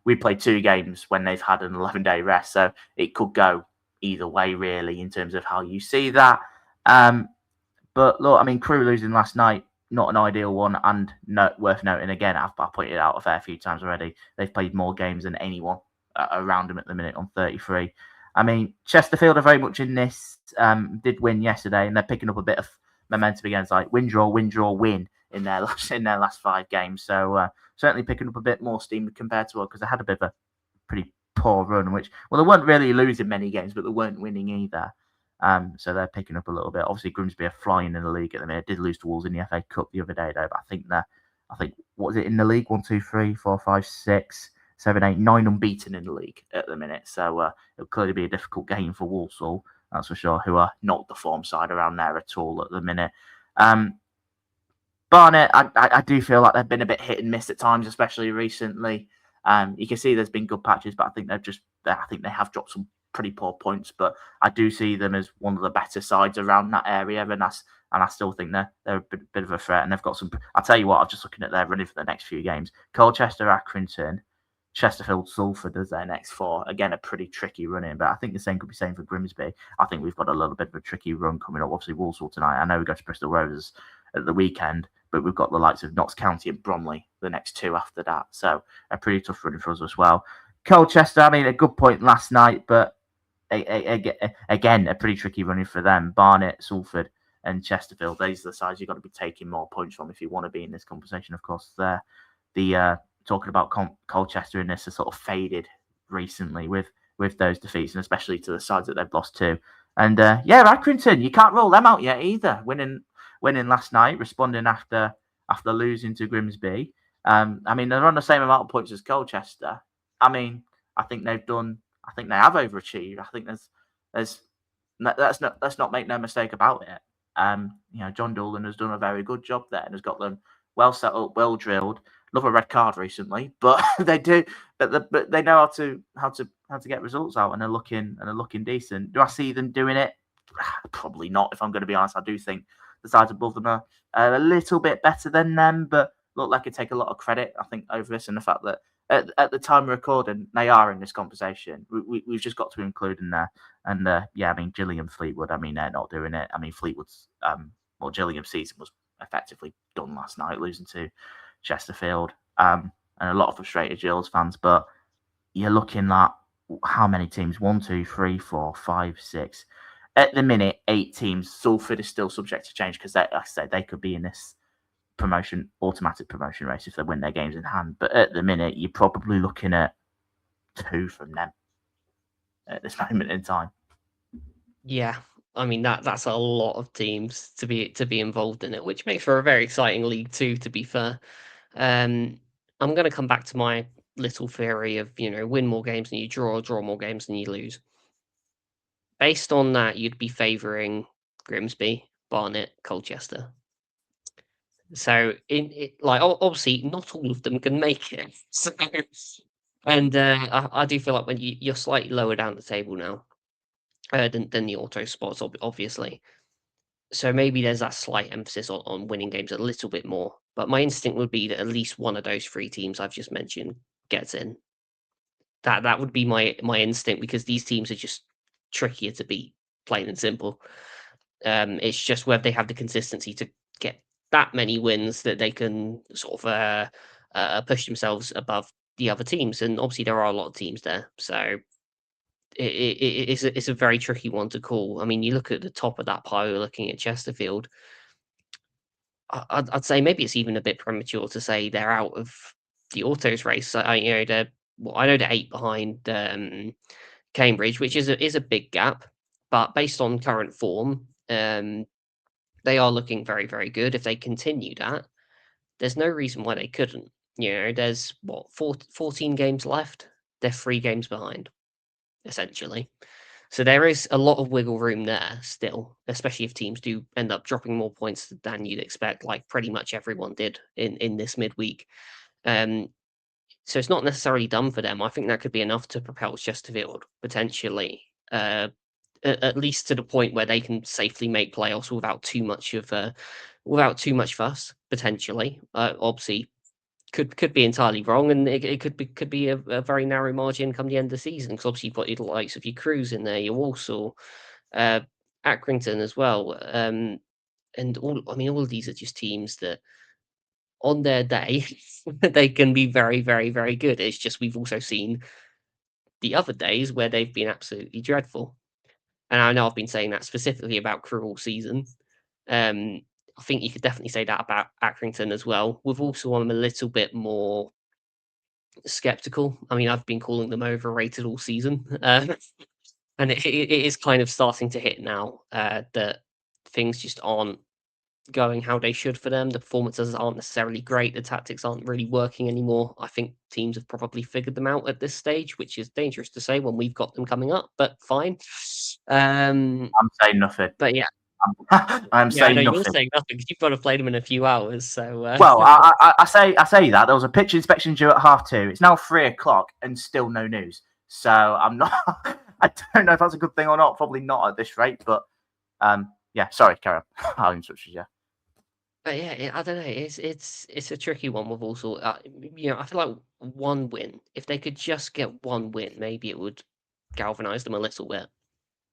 we played 2 games when they've had an 11-day rest. So it could go either way, really, in terms of how you see that. But look, I mean, Crewe losing last night, not an ideal one, and worth noting again, I've pointed it out a fair few times already, they've played more games than anyone around them at the minute on 33. I mean, Chesterfield are very much in this, did win yesterday, and they're picking up a bit of momentum against win, draw, win in their last 5 games. So certainly picking up a bit more steam compared to because they had a bit of pretty poor run. Which they weren't really losing many games, but they weren't winning either. So they're picking up a little bit. Obviously, Grimsby are flying in the league at the minute. Did lose to Wolves in the FA Cup the other day, though. But I think what was it in the league? 1, 2, 3, 4, 5, 6, 7, 8, 9 unbeaten in the league at the minute. So it'll clearly be a difficult game for Walsall, that's for sure, who are not the form side around there at all at the minute. Barnet, I do feel like they've been a bit hit and miss at times, especially recently. You can see there's been good patches, but I think they have dropped some pretty poor points. But I do see them as one of the better sides around that area, and I still think they're a bit of a threat. And they've got some. I'll tell you what, I'm just looking at their running for the next few games: Colchester, Accrington, Chesterfield, Salford as their next 4. Again, a pretty tricky run-in, but I think the same could be saying for Grimsby. I think we've got a little bit of a tricky run coming up. Obviously, Walsall tonight. I know we go to Bristol Rovers at the weekend, but we've got the likes of Notts County and Bromley the next 2 after that. So a pretty tough run for us as well. Colchester, I mean, a good point last night, but again, a pretty tricky running for them. Barnet, Salford, and Chesterfield. These are the sides you've got to be taking more points from if you want to be in this conversation. Of course, the talking about Colchester in this has sort of faded recently with those defeats, and especially to the sides that they've lost to. And Accrington, you can't rule them out yet either. Winning last night, responding after losing to Grimsby. I mean, they're on the same amount of points as Colchester. I mean, I think they have overachieved. I think let's not make no mistake about it. John Doolan has done a very good job there and has got them well set up, well drilled. Love a red card recently, but they do. But they know how to get results out, and they're looking decent. Do I see them doing it? Probably not. If I'm going to be honest, I do think the sides above them are a little bit better than them, but look, they could take a lot of credit, I think, over this, and the fact that at the time of recording, they are in this conversation. We've just got to include in there. And I mean, Gillingham, Fleetwood, I mean, they're not doing it. I mean, Fleetwood's Gillingham's season was effectively done last night, losing to Chesterfield, and a lot of frustrated Gills fans. But you're looking at how many teams? 1, 2, 3, 4, 5, 6. At the minute, 8 teams. Salford is still subject to change because, like I said, they could be in this automatic promotion race if they win their games in hand. But at the minute, you're probably looking at 2 from them at this moment in time. Yeah, I mean that's a lot of teams to be involved in it, which makes for a very exciting league too. To be fair, I'm going to come back to my little theory of win more games than you draw more games than you lose. Based on that, you'd be favouring Grimsby, Barnet, Colchester. So obviously not all of them can make it. So, and I do feel like when you're slightly lower down the table now than the auto spots, obviously. So maybe there's that slight emphasis on winning games a little bit more. But my instinct would be that at least one of those 3 teams I've just mentioned gets in. That would be my instinct, because these teams are just trickier to beat, plain and simple. It's just whether they have the consistency to get that many wins that they can sort of push themselves above the other teams. And obviously there are a lot of teams there, so it's a very tricky one to call. I mean, you look at the top of that pile, looking at Chesterfield. I'd say maybe it's even a bit premature to say they're out of the autos race. I know they're 8 behind Cambridge, which is a big gap, but based on current form, they are looking very, very good. If they continue that, there's no reason why they couldn't. There's 14 games left. They're 3 games behind, essentially. So there is a lot of wiggle room there still, especially if teams do end up dropping more points than you'd expect, like pretty much everyone did in this midweek. So it's not necessarily done for them. I think that could be enough to propel Chesterfield potentially, at least to the point where they can safely make playoffs without too much fuss. Potentially, obviously, could be entirely wrong, and it could be a very narrow margin come the end of the season, because obviously you've got your likes of your Crews in there, your Walsall, Accrington as well, and all of these are just teams that on their day they can be very, very, very good. It's just we've also seen the other days where they've been absolutely dreadful, and I know I've been saying that specifically about Crewe all season. I think you could definitely say that about Accrington as well. With also I'm a little bit more skeptical. I mean, I've been calling them overrated all season, and it is kind of starting to hit now that things just aren't going how they should for them. The performances aren't necessarily great. The tactics aren't really working anymore. I think teams have probably figured them out at this stage, which is dangerous to say when we've got them coming up, but fine. I'm saying nothing. But yeah. I'm Yeah, I know saying you're nothing. saying nothing because you've got to play them in a few hours. So Well, I say that there was a pitch inspection due at 2:30. It's now 3:00 and still no news. So I'm not. I don't know if that's a good thing or not. Probably not at this rate. But yeah. Sorry, Karen. I'll interrupt you. But yeah, I don't know. It's a tricky one with Walsall. I feel like one win. If they could just get one win, maybe it would galvanise them a little bit.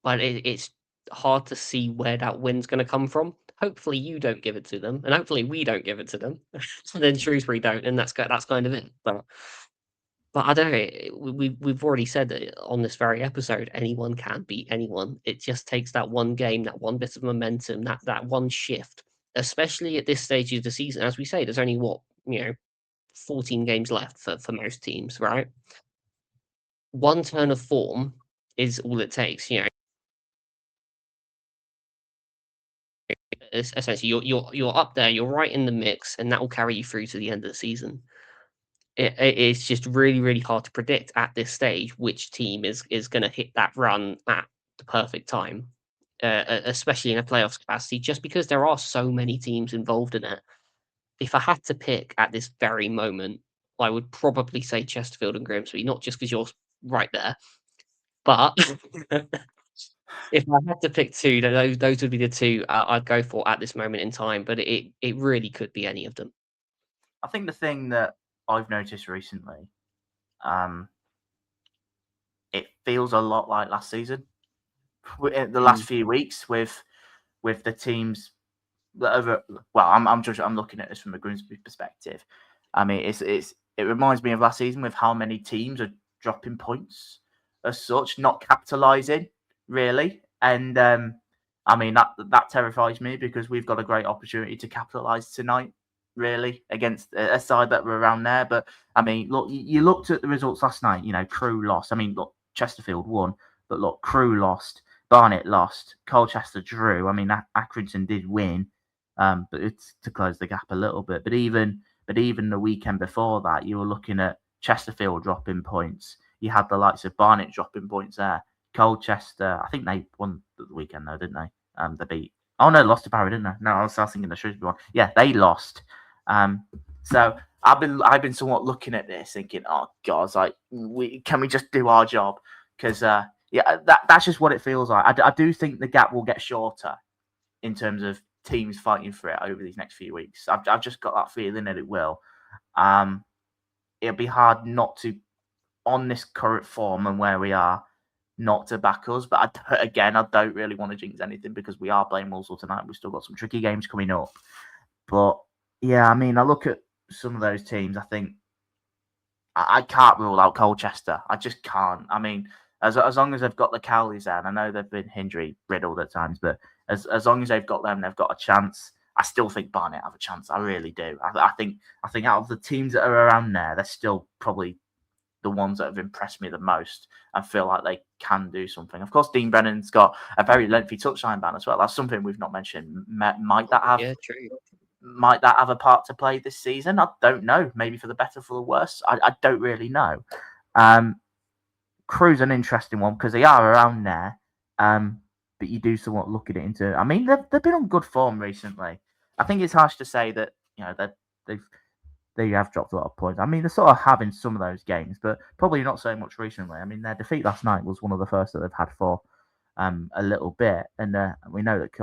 But it's hard to see where that win's going to come from. Hopefully, you don't give it to them, and hopefully, we don't give it to them. And then Shrewsbury don't, and that's kind of it. But I don't know. We've already said that on this very episode, anyone can beat anyone. It just takes that one game, that one bit of momentum, that one shift. Especially at this stage of the season, as we say, there's only 14 games left for most teams, right? One turn of form is all it takes. Essentially, you're up there, you're right in the mix, and that will carry you through to the end of the season. It's just really, really hard to predict at this stage which team is going to hit that run at the perfect time, especially in a playoffs capacity, just because there are so many teams involved in it. If I had to pick at this very moment, I would probably say Chesterfield and Grimsby, not just because you're right there, but if I had to pick two, those would be the two I'd go for at this moment in time. But it really could be any of them. I think the thing that I've noticed recently, it feels a lot like last season. The last few weeks with the teams that over. Well, I'm looking at this from a Grimsby perspective. I mean, it reminds me of last season with how many teams are dropping points as such, not capitalising really, and I mean that terrifies me because we've got a great opportunity to capitalise tonight, really, against a side that were around there. But I mean, look, you looked at the results last night. Crewe lost. I mean, look, Chesterfield won, but look, Crewe lost, Barnet lost, Colchester drew. I mean, Accrington did win, but it's to close the gap a little bit. But even the weekend before that, you were looking at Chesterfield dropping points. You had the likes of Barnet dropping points there. Colchester, I think they won the weekend though, didn't they? They beat. Oh no, lost to Barrow, didn't they? No, I was thinking the Shrewsbury one. Yeah, they lost. So I've been somewhat looking at this, thinking, oh God, like can we just do our job? Because yeah, that's just what it feels like. I do think the gap will get shorter in terms of teams fighting for it over these next few weeks. I've just got that feeling that it will. It'll be hard not to, on this current form and where we are, not to back us. But I don't really want to jinx anything because we are playing Walsall tonight. We've still got some tricky games coming up. But yeah, I mean, I look at some of those teams. I think I can't rule out Colchester. I just can't. I mean, as long as they've got the Cowleys there, and I know they've been injury riddled at times, but as long as they've got them, they've got a chance. I still think Barnet have a chance. I really do. I think out of the teams that are around there, they're still probably the ones that have impressed me the most and feel like they can do something. Of course, Dean Brennan's got a very lengthy touchline ban as well. That's something we've not mentioned. Might that have a part to play this season? I don't know. Maybe for the better, for the worse. I don't really know. Crewe's an interesting one because they are around there. But you do somewhat look at it into. I mean, they've been on good form recently. I think it's harsh to say that they have dropped a lot of points. I mean, they're sort of having some of those games, but probably not so much recently. I mean, their defeat last night was one of the first that they've had for a little bit, and we know that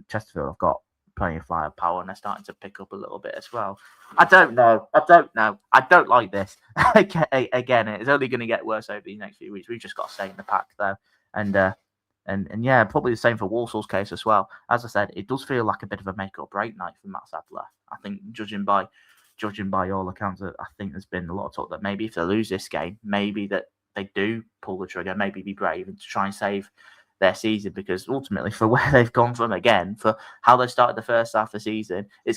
Chesterfield have got plenty of firepower, and they're starting to pick up a little bit as well. I don't know. I don't like this. Again, it's only going to get worse over these next few weeks. We've just got to stay in the pack, though, and yeah, probably the same for Walsall's case as well. As I said, it does feel like a bit of a make or break night for Matt Sadler. I think judging by all accounts, I think there's been a lot of talk that maybe if they lose this game, maybe that they do pull the trigger, maybe be brave and to try and save their season, because ultimately, for where they've gone from again, for how they started the first half of the season, it's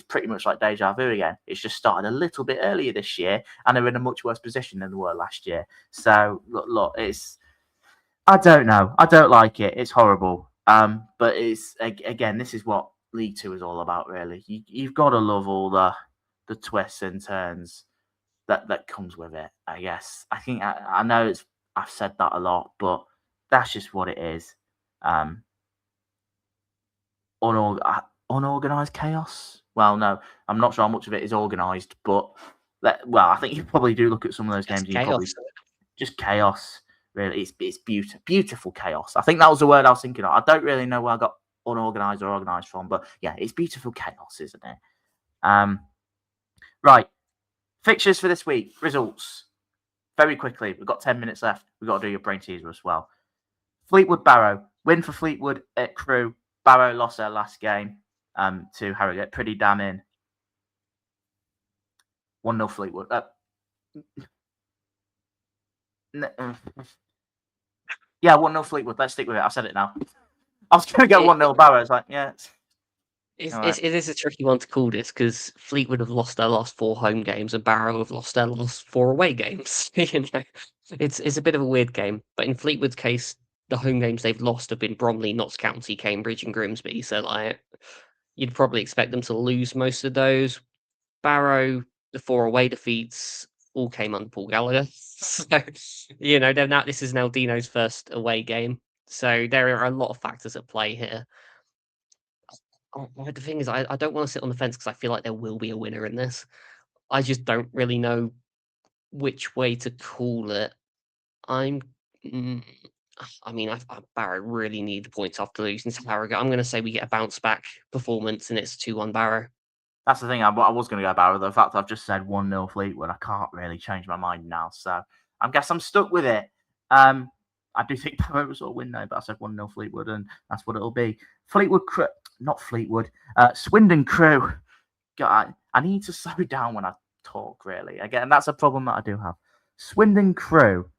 pretty much like deja vu again. It's just started a little bit earlier this year, and they're in a much worse position than they were last year. So look, I don't know. I don't like it. It's horrible. But it's again, this is what League Two is all about, really. You've got to love all the twists and turns that comes with it. I guess. I know I've said that a lot, but that's just what it is. Unorganized chaos. Well, no, I'm not sure how much of it is organized, but I think you probably do look at some of those games and you probably just chaos. Really, it's beautiful chaos. I think that was the word I was thinking of. I don't really know where I got unorganized or organized from, but yeah, it's beautiful chaos, isn't it? Right. Fixtures for this week. Results. Very quickly. We've got 10 minutes left. We've got to do your brain teaser as well. Fleetwood Barrow. Win for Fleetwood at Crewe. Barrow lost their last game to Harrogate. Pretty damning. 1-0 Fleetwood. Yeah, 1-0 Fleetwood. Let's stick with it. I've said it now. I was going to go 1-0 Barrow. It's like, yeah. It is a tricky one to call this, because Fleetwood have lost their last 4 home games and Barrow have lost their last 4 away games. It's a bit of a weird game. But in Fleetwood's case, the home games they've lost have been Bromley, Notts County, Cambridge, and Grimsby. So you'd probably expect them to lose most of those. Barrow, the 4 away defeats all came under Paul Gallagher. So, this is now Dino's first away game. So there are a lot of factors at play here. The thing is, I don't want to sit on the fence, because I feel like there will be a winner in this. I just don't really know which way to call it. Barrow really need the points after losing to Harrogate. I'm going to say we get a bounce back performance and it's 2-1 Barrow. That's the thing. I was going to go Barrow. The fact I've just said 1-0 Fleetwood, I can't really change my mind now. So I guess I'm stuck with it. I do think Barrow will sort of win though, but I said 1-0 Fleetwood, and that's what it'll be. Swindon Crewe. God, I need to slow down when I talk, really. Again, that's a problem that I do have. Swindon Crewe.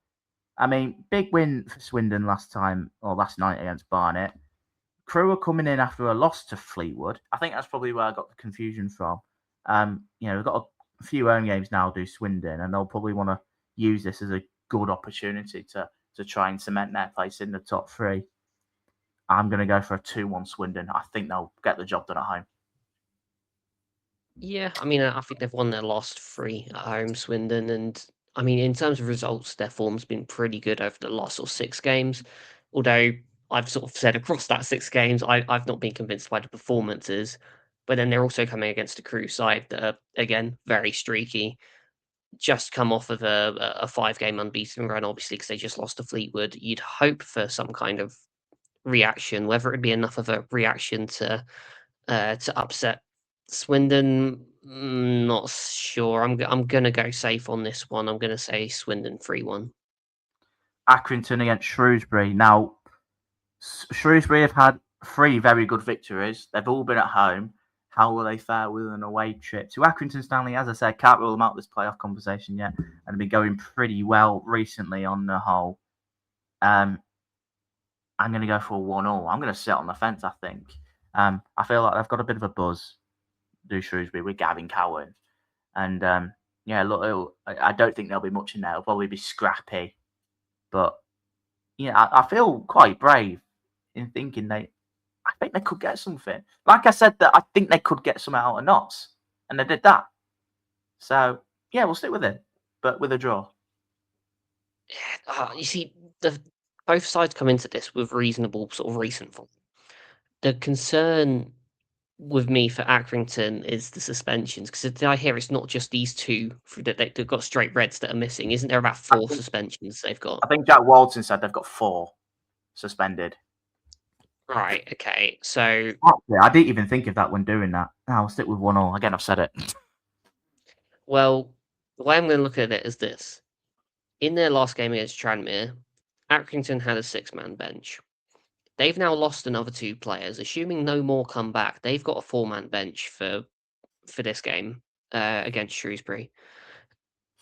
I mean, big win for Swindon last night against Barnet. Crewe are coming in after a loss to Fleetwood. I think that's probably where I got the confusion from. We've got a few home games now, do Swindon, and they'll probably want to use this as a good opportunity to try and cement their place in the top 3. I'm going to go for a 2-1 Swindon. I think they'll get the job done at home. Yeah, I think they've won their last 3 at home, Swindon, and in terms of results, their form's been pretty good over the last 6 games. Although I've sort of said across that 6 games, I've not been convinced by the performances. But then they're also coming against a Crewe side that are, again, very streaky. Just come off of a 5-game unbeaten run, obviously, because they just lost to Fleetwood. You'd hope for some kind of reaction, whether it'd be enough of a reaction to upset Swindon. Not sure. I'm going to go safe on this one. I'm going to say Swindon 3-1. Accrington against Shrewsbury. Now, Shrewsbury have had 3 very good victories. They've all been at home. How will they fare with an away trip to Accrington? Stanley, as I said, can't rule them out of this playoff conversation yet, and have been going pretty well recently on the whole. I'm going to go for a 1-1. I'm going to sit on the fence, I think. I feel like they've got a bit of a buzz, do Shrewsbury, with Gavin Cowan. And I don't think there'll be much in there. It'll probably be scrappy. But I feel quite brave in thinking I think they could get something. Like I said, that I think they could get something out of Notts, and they did that. So yeah, we'll stick with it, but with a draw. You see, both sides come into this with reasonable sort of recent form. The concern with me for Accrington is the suspensions, because did I hear it's not just these 2 that they've got straight reds that are missing? Isn't there about 4 suspensions they've got? I think Jack Walton said they've got 4 suspended. Right. Okay. So I didn't even think of that when doing that. No, I'll stick with 1-1. Again, I've said it. Well, the way I'm going to look at it is this: in their last game against Tranmere, Accrington had a 6-man bench. They've now lost another 2 players. Assuming no more come back, they've got a 4-man bench for this game against Shrewsbury.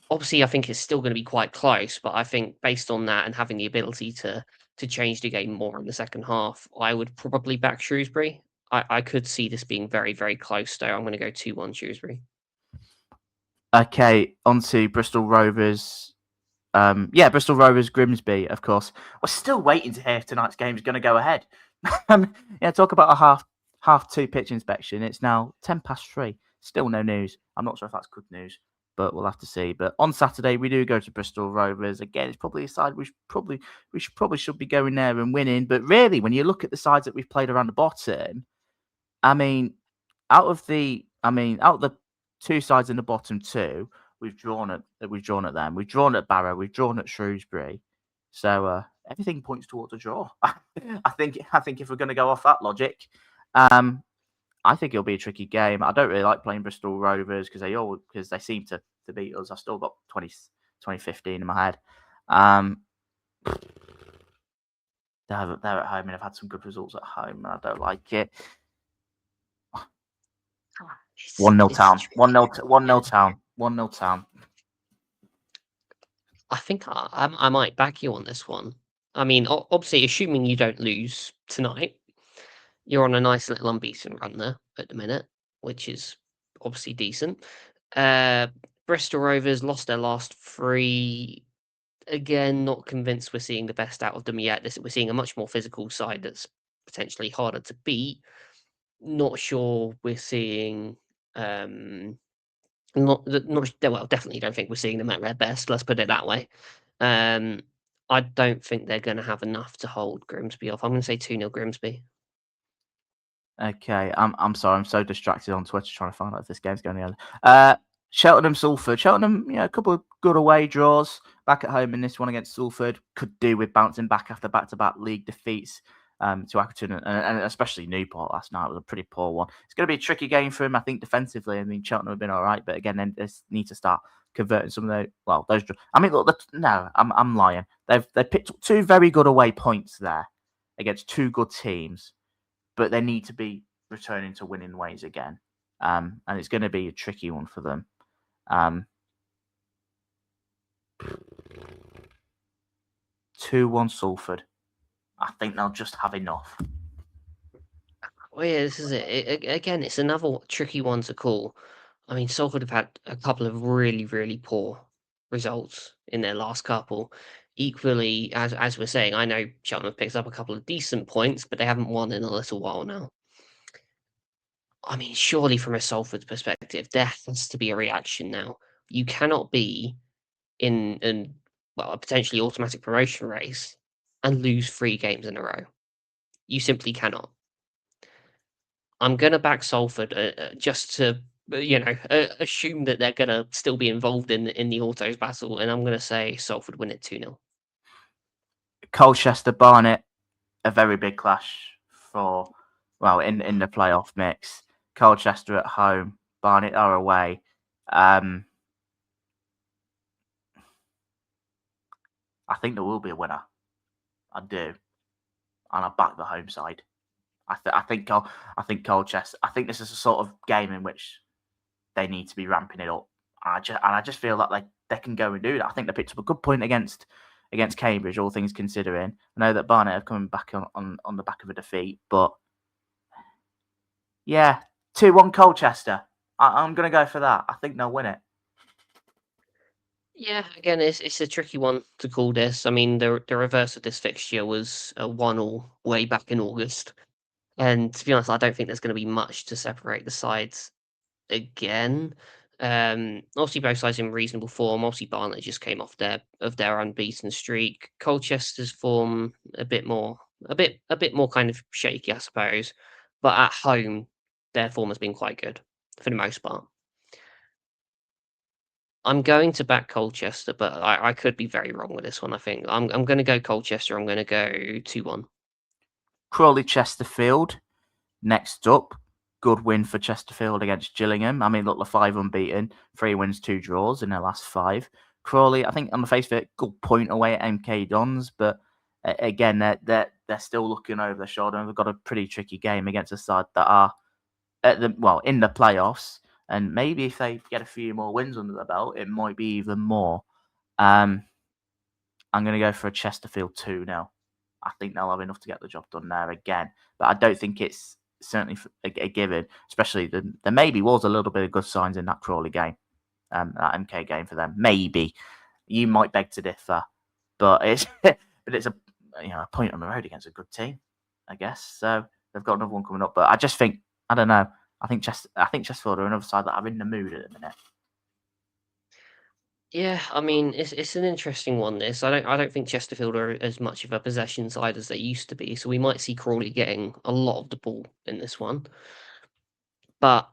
obviously, I think it's still going to be quite close, but I think based on that and having the ability to change the game more in the second half, I would probably back Shrewsbury. I could see this being very, very close, though. I'm going to go 2-1 Shrewsbury. Okay, on to Bristol Rovers. Bristol Rovers, Grimsby, of course. We're still waiting to hear if tonight's game is going to go ahead. Talk about a half two pitch inspection. It's now 3:10. Still no news. I'm not sure if that's good news, but we'll have to see. But on Saturday we do go to Bristol Rovers again. It's probably a side we should be going there and winning. But really, when you look at the sides that we've played around the bottom, out of the two sides in the bottom two, we've drawn at them. We've drawn at Barrow. We've drawn at Shrewsbury. So everything points towards a draw. I think if we're going to go off that logic, I think it'll be a tricky game. I don't really like playing Bristol Rovers because they seem to beat us. I've still got 2015 in my head. They're at home and have had some good results at home, and I don't like it. 1-0 Town. 1-0 Town. 1-0 Town. I think I might back you on this one. I mean, obviously, assuming you don't lose tonight, you're on a nice little unbeaten run there at the minute, which is obviously decent. Bristol Rovers lost their last 3. Again, not convinced we're seeing the best out of them yet. We're seeing a much more physical side that's potentially harder to beat. Not sure we're seeing. Definitely don't think we're seeing them at their best. Let's put it that way. I don't think they're going to have enough to hold Grimsby off. I'm going to say 2-0 Grimsby. Okay, I'm sorry. I'm so distracted on Twitter trying to find out if this game's going on. Cheltenham, Salford. Cheltenham, a couple of good away draws back at home in this one against Salford. Could do with bouncing back after back-to-back league defeats to Accrington and especially Newport last night was a pretty poor one. It's going to be a tricky game for him, I think, defensively. I mean, Cheltenham have been all right, but again, they need to start converting some of those. Well, those. I mean, look, I'm lying. They picked up 2 very good away points there against 2 good teams, but they need to be returning to winning ways again, and it's going to be a tricky one for them. 2-1 Salford. I think they'll just have enough. Well, yeah, this is it. Again, it's another tricky one to call. I mean, Salford have had a couple of really, really poor results in their last couple. Equally, as we're saying, I know Cheltenham have picked up a couple of decent points, but they haven't won in a little while now. I mean, surely from a Salford perspective, there has to be a reaction now. You cannot be in a potentially automatic promotion race and lose 3 games in a row. You simply cannot. I'm going to back Salford just to, assume that they're going to still be involved in the autos battle, and I'm going to say Salford win it 2-0. Colchester, Barnet, a very big clash in the playoff mix. Colchester at home, Barnet are away. I think there will be a winner. I do, and I back the home side. I think Colchester. I think this is a sort of game in which they need to be ramping it up. I just feel like they can go and do that. I think they picked up a good point against Cambridge, all things considering. I know that Barnet have come back on the back of a defeat, but yeah, 2-1 Colchester. I'm going to go for that. I think they'll win it. Yeah, again, it's a tricky one to call this. I mean, the reverse of this fixture was a 1-1 way back in August. And to be honest, I don't think there's going to be much to separate the sides again. Obviously, both sides in reasonable form. Obviously, Barnet just came off their unbeaten streak. Colchester's form a bit more kind of shaky, I suppose. But at home, their form has been quite good for the most part. I'm going to back Colchester, but I could be very wrong with this one. I think I'm going to go Colchester. I'm going to go 2-1. Crawley, Chesterfield. Next up, good win for Chesterfield against Gillingham. I mean, look, they're 5 unbeaten, 3 wins, 2 draws in their last 5. Crawley, I think on the face of it, good point away at MK Dons, but again, they're still looking over their shoulder, and they've got a pretty tricky game against a side that are in the playoffs. And maybe if they get a few more wins under their belt, it might be even more. I'm going to go for a Chesterfield 2-0. I think they'll have enough to get the job done there again. But I don't think it's certainly a given, especially there maybe was a little bit of good signs in that Crawley game, that MK game for them. Maybe. You might beg to differ. But it's a point on the road against a good team, I guess. So they've got another one coming up. But I just think, I don't know. I think Chesterfield are another side that are in the mood at the minute. Yeah, I mean it's an interesting one. This I don't think Chesterfield are as much of a possession side as they used to be. So we might see Crawley getting a lot of the ball in this one. But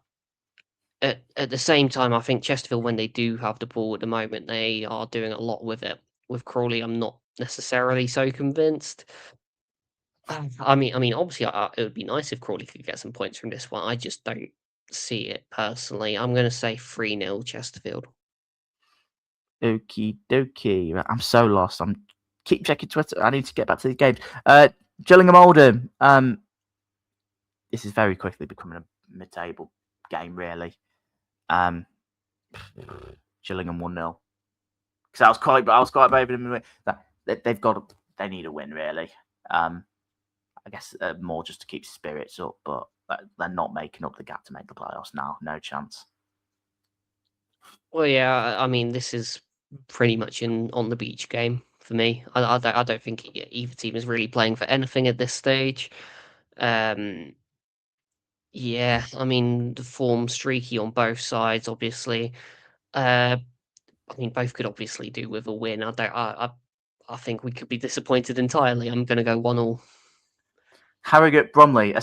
at the same time, I think Chesterfield, when they do have the ball at the moment, they are doing a lot with it. With Crawley, I'm not necessarily so convinced. I mean, obviously, it would be nice if Crawley could get some points from this one. I just don't see it personally. I'm going to say 3-0 Chesterfield. Okie dokie. I'm so lost. I'm keep checking Twitter. I need to get back to the game. Gillingham Oldham. This is very quickly becoming a mid-table game, really. Gillingham 1-0. Because I was quite brave in the that they need a win, really. I guess more just to keep spirits up, but they're not making up the gap to make the playoffs now. No chance. Well, yeah, I mean, this is pretty much an on the beach game for me. I don't think either team is really playing for anything at this stage. Yeah, I mean, the form streaky on both sides, obviously. I mean, both could obviously do with a win. I think we could be disappointed entirely. I'm going to go 1-1. Harrogate, Bromley,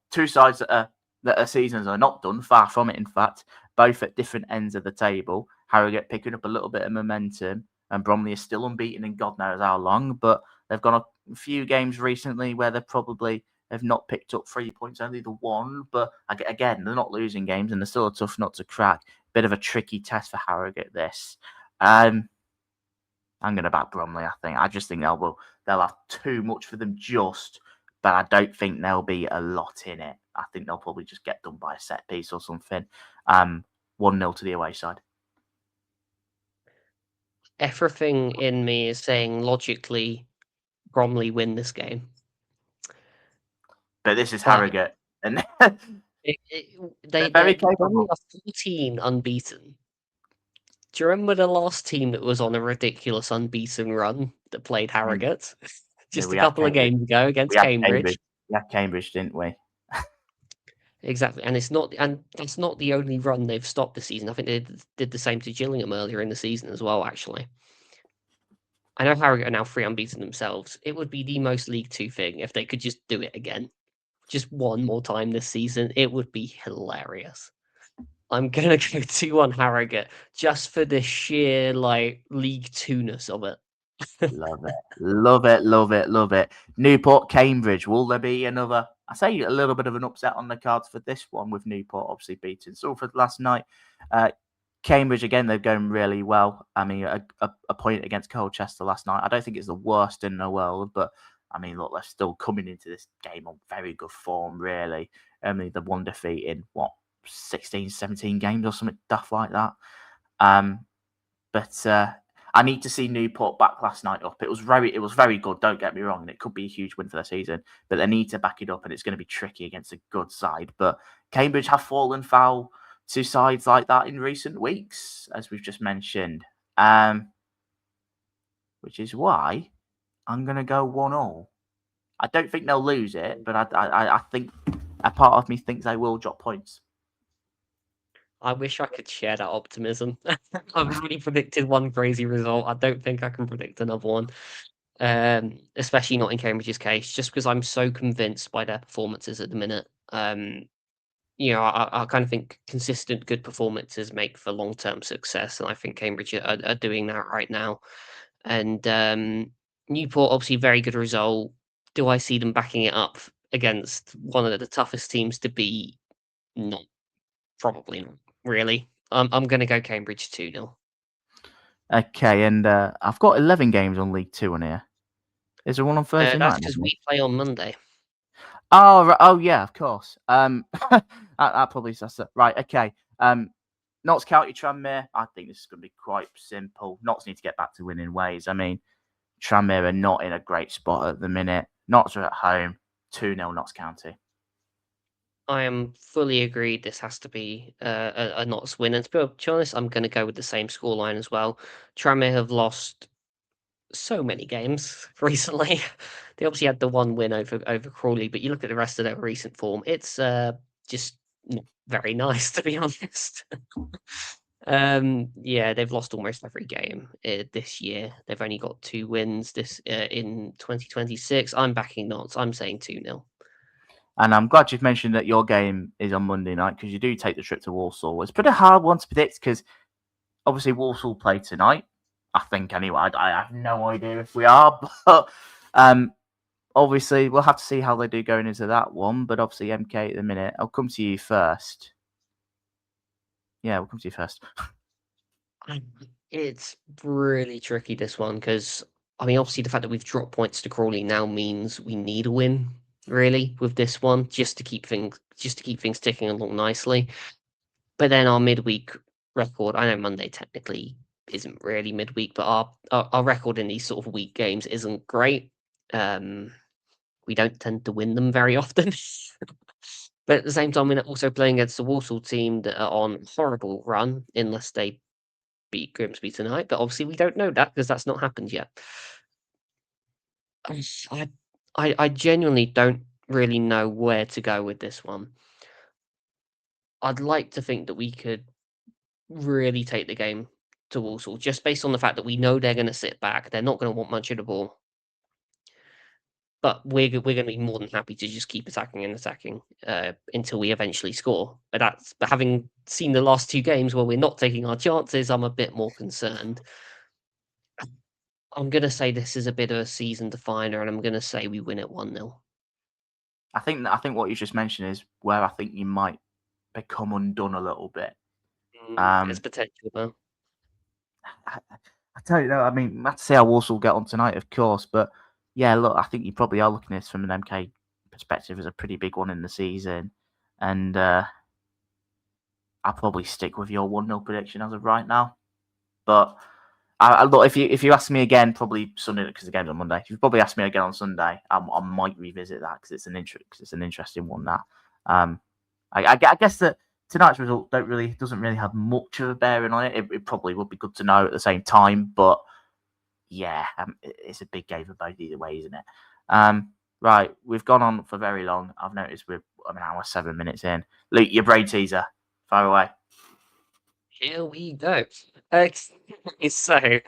two sides that are seasons are not done. Far from it, in fact. Both at different ends of the table. Harrogate picking up a little bit of momentum, and Bromley is still unbeaten in God knows how long. But they've gone a few games recently where they probably have not picked up 3 points, only the one. But again, they're not losing games, and they're still a tough nut to crack. Bit of a tricky test for Harrogate. This. I'm going to back Bromley. I just think they'll have too much for them but I don't think there'll be a lot in it. I think they'll probably just get done by a set piece or something. 1-0 to the away side. Everything in me is saying logically Bromley win this game. But this is Harrogate. And they're very capable. Bromley are 14 unbeaten. Do you remember the last team that was on a ridiculous unbeaten run that played Harrogate? Just a couple of games ago against Cambridge. We had Cambridge, didn't we? Exactly, and that's not the only run they've stopped this season. I think they did the same to Gillingham earlier in the season as well, actually. I know Harrogate are now 3 unbeaten themselves. It would be the most League 2 thing if they could just do it again. Just one more time this season. It would be hilarious. I'm going to go 2-1 Harrogate just for the sheer, League 2-ness of it. Love it. Love it, love it, love it. Newport, Cambridge. Will there be another, I say a little bit of an upset on the cards for this one, with Newport obviously beating Salford last night. Cambridge, again, they're going really well. I mean, a point against Colchester last night. I don't think it's the worst in the world, but I mean, look, they're still coming into this game on very good form, really. I mean, the one defeat in, 16, 17 games or something daft like that. But I need to see Newport back last night up. It was very good, don't get me wrong, and it could be a huge win for the season, but they need to back it up, and it's going to be tricky against a good side. But Cambridge have fallen foul to sides like that in recent weeks, as we've just mentioned, which is why I'm going to go 1-1. I don't think they'll lose it, but I think a part of me thinks they will drop points. I wish I could share that optimism. I've already predicted one crazy result. I don't think I can predict another one, especially not in Cambridge's case, just because I'm so convinced by their performances at the minute. I kind of think consistent good performances make for long-term success, and I think Cambridge are doing that right now. And Newport, obviously, very good result. Do I see them backing it up against one of the toughest teams to beat? Not. Probably not, really. I'm going to go Cambridge 2-0. Okay, and I've got 11 games on League 2 on here. Is there one on Thursday night? That's because we play on Monday. Oh, right. Oh, yeah, of course. That probably says it. Right, okay. Notts County Tranmere, I think this is going to be quite simple. Notts need to get back to winning ways. I mean, Tranmere are not in a great spot at the minute. Notts are at home, 2-0 Notts County. I am fully agreed this has to be a Notts win. And to be honest, I'm going to go with the same scoreline as well. Tranmere have lost so many games recently. They obviously had the one win over Crawley, but you look at the rest of their recent form, it's just not very nice, to be honest. Yeah, they've lost almost every game this year. They've only got 2 wins this in 2026. I'm backing Notts. I'm saying 2-0. And I'm glad you've mentioned that your game is on Monday night because you do take the trip to Walsall. It's pretty hard one to predict because obviously Walsall play tonight. I think anyway. I have no idea if we are, but obviously we'll have to see how they do going into that one. But obviously MK at the minute. I'll come to you first. Yeah, we'll come to you first. It's really tricky, this one, because I mean, obviously the fact that we've dropped points to Crawley now means we need a win, really, with this one, just to keep things ticking along nicely. But then our midweek record, I know Monday technically isn't really midweek, but our record in these sort of week games isn't great. We don't tend to win them very often. But at the same time, we're also playing against a Walsall team that are on a horrible run, unless they beat Grimsby tonight. But obviously, we don't know that because that's not happened yet. I genuinely don't really know where to go with this one. I'd like to think that we could really take the game to Walsall, just based on the fact that we know they're going to sit back. They're not going to want much of the ball. But we're going to be more than happy to just keep attacking and attacking until we eventually score. But having seen the last 2 games where we're not taking our chances, I'm a bit more concerned. I'm going to say this is a bit of a season definer, and I'm going to say we win at 1-0. I think what you just mentioned is where I think you might become undone a little bit. There's potential though. I don't know. I mean, I have to see how Walsall get on tonight, of course. But yeah, look, I think you probably are looking at this from an MK perspective as a pretty big one in the season. And I'll probably stick with your 1-0 prediction as of right now. But look, if you ask me again, probably Sunday, because the game's on Monday. If you probably ask me again on Sunday, I might revisit that because it's an interesting one. That I guess that tonight's result doesn't really have much of a bearing on it. It probably would be good to know at the same time, but yeah, it's a big game for both either way, isn't it? Right, we've gone on for very long. I've noticed we're an hour 7 minutes in. Luke, your brain teaser, fire away. Here we go. So,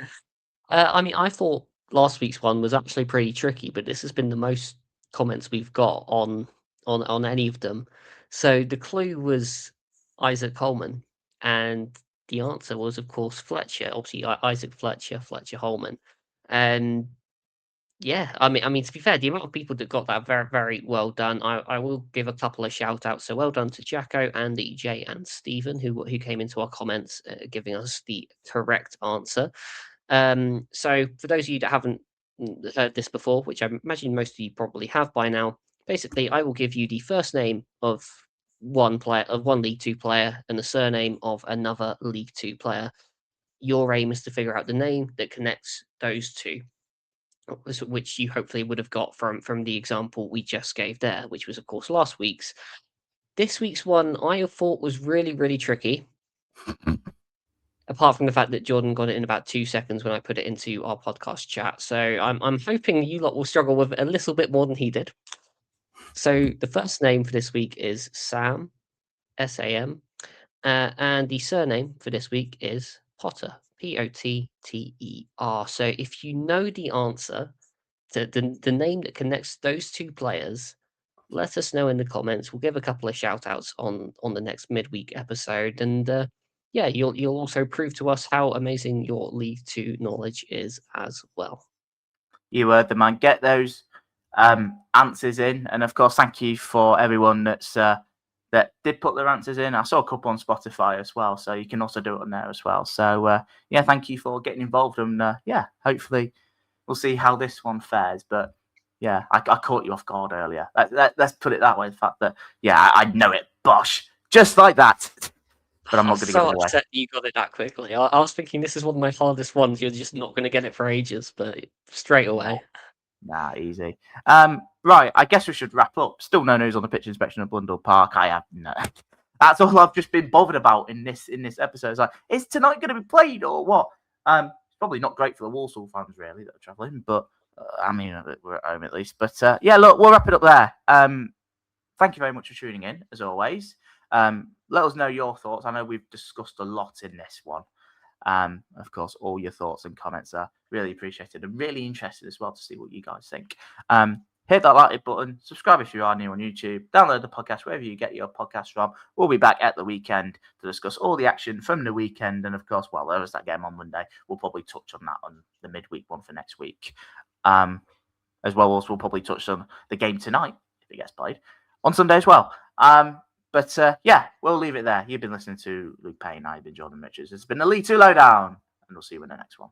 I mean, I thought last week's one was actually pretty tricky, but this has been the most comments we've got on any of them. So the clue was Isaac Coleman, and the answer was, of course, Fletcher. Obviously, Isaac Fletcher Holman, and yeah, I mean, to be fair, the amount of people that got that, very, very well done. I will give a couple of shout outs. So well done to Jacko, Andy, Jay, and Stephen, who came into our comments giving us the correct answer. So for those of you that haven't heard this before, which I imagine most of you probably have by now, basically I will give you the first name of one League Two player and the surname of another League Two player. Your aim is to figure out the name that connects those two, which you hopefully would have got from the example we just gave there, which was of course last week's. This week's one I thought was really, really tricky. Apart from the fact that Jordan got it in about 2 seconds when I put it into our podcast chat. So I'm hoping you lot will struggle with it a little bit more than he did. So the first name for this week is Sam, S-A-M. And the surname for this week is Potter, P-O-T-T-E-R. So if you know the answer to the name that connects those 2 players, let us know in the comments. We'll give a couple of shout outs on the next midweek episode. And yeah, you'll also prove to us how amazing your League Two knowledge is as well. You heard the man. Get those answers in, and of course, thank you for everyone that did put their answers in. I saw a couple on Spotify as well, so you can also do it on there as well. So yeah, thank you for getting involved, and yeah, hopefully we'll see how this one fares. But yeah, I caught you off guard earlier. Let's put it that way. The fact that yeah, I know it, bosh, just like that. but I'm I not was going to give so it away. upset that you got it that quickly. I was thinking this is one of my hardest ones. You're just not going to get it for ages, but straight away. Nah, easy. Right, I guess we should wrap up. Still no news on the pitch inspection at Blundell Park. I have no. That's all I've just been bothered about in this episode. It's like, is tonight going to be played or what? It's probably not great for the Walsall fans really that are travelling, but I mean we're at home at least. But yeah, look, we'll wrap it up there. Thank you very much for tuning in as always. Let us know your thoughts. I know we've discussed a lot in this one. Of course, all your thoughts and comments are really appreciated and really interested as well to see what you guys think. Hit that like button, subscribe if you are new on YouTube, download the podcast wherever you get your podcast from. We'll be back at the weekend to discuss all the action from the weekend. And of course, well, there was that game on Monday. We'll probably touch on that on the midweek one for next week. As well as we'll probably touch on the game tonight, if it gets played, on Sunday as well. But yeah, we'll leave it there. You've been listening to Luke Payne. I've been Jordan Richards. It's been the League 2 Lowdown, and we'll see you in the next one.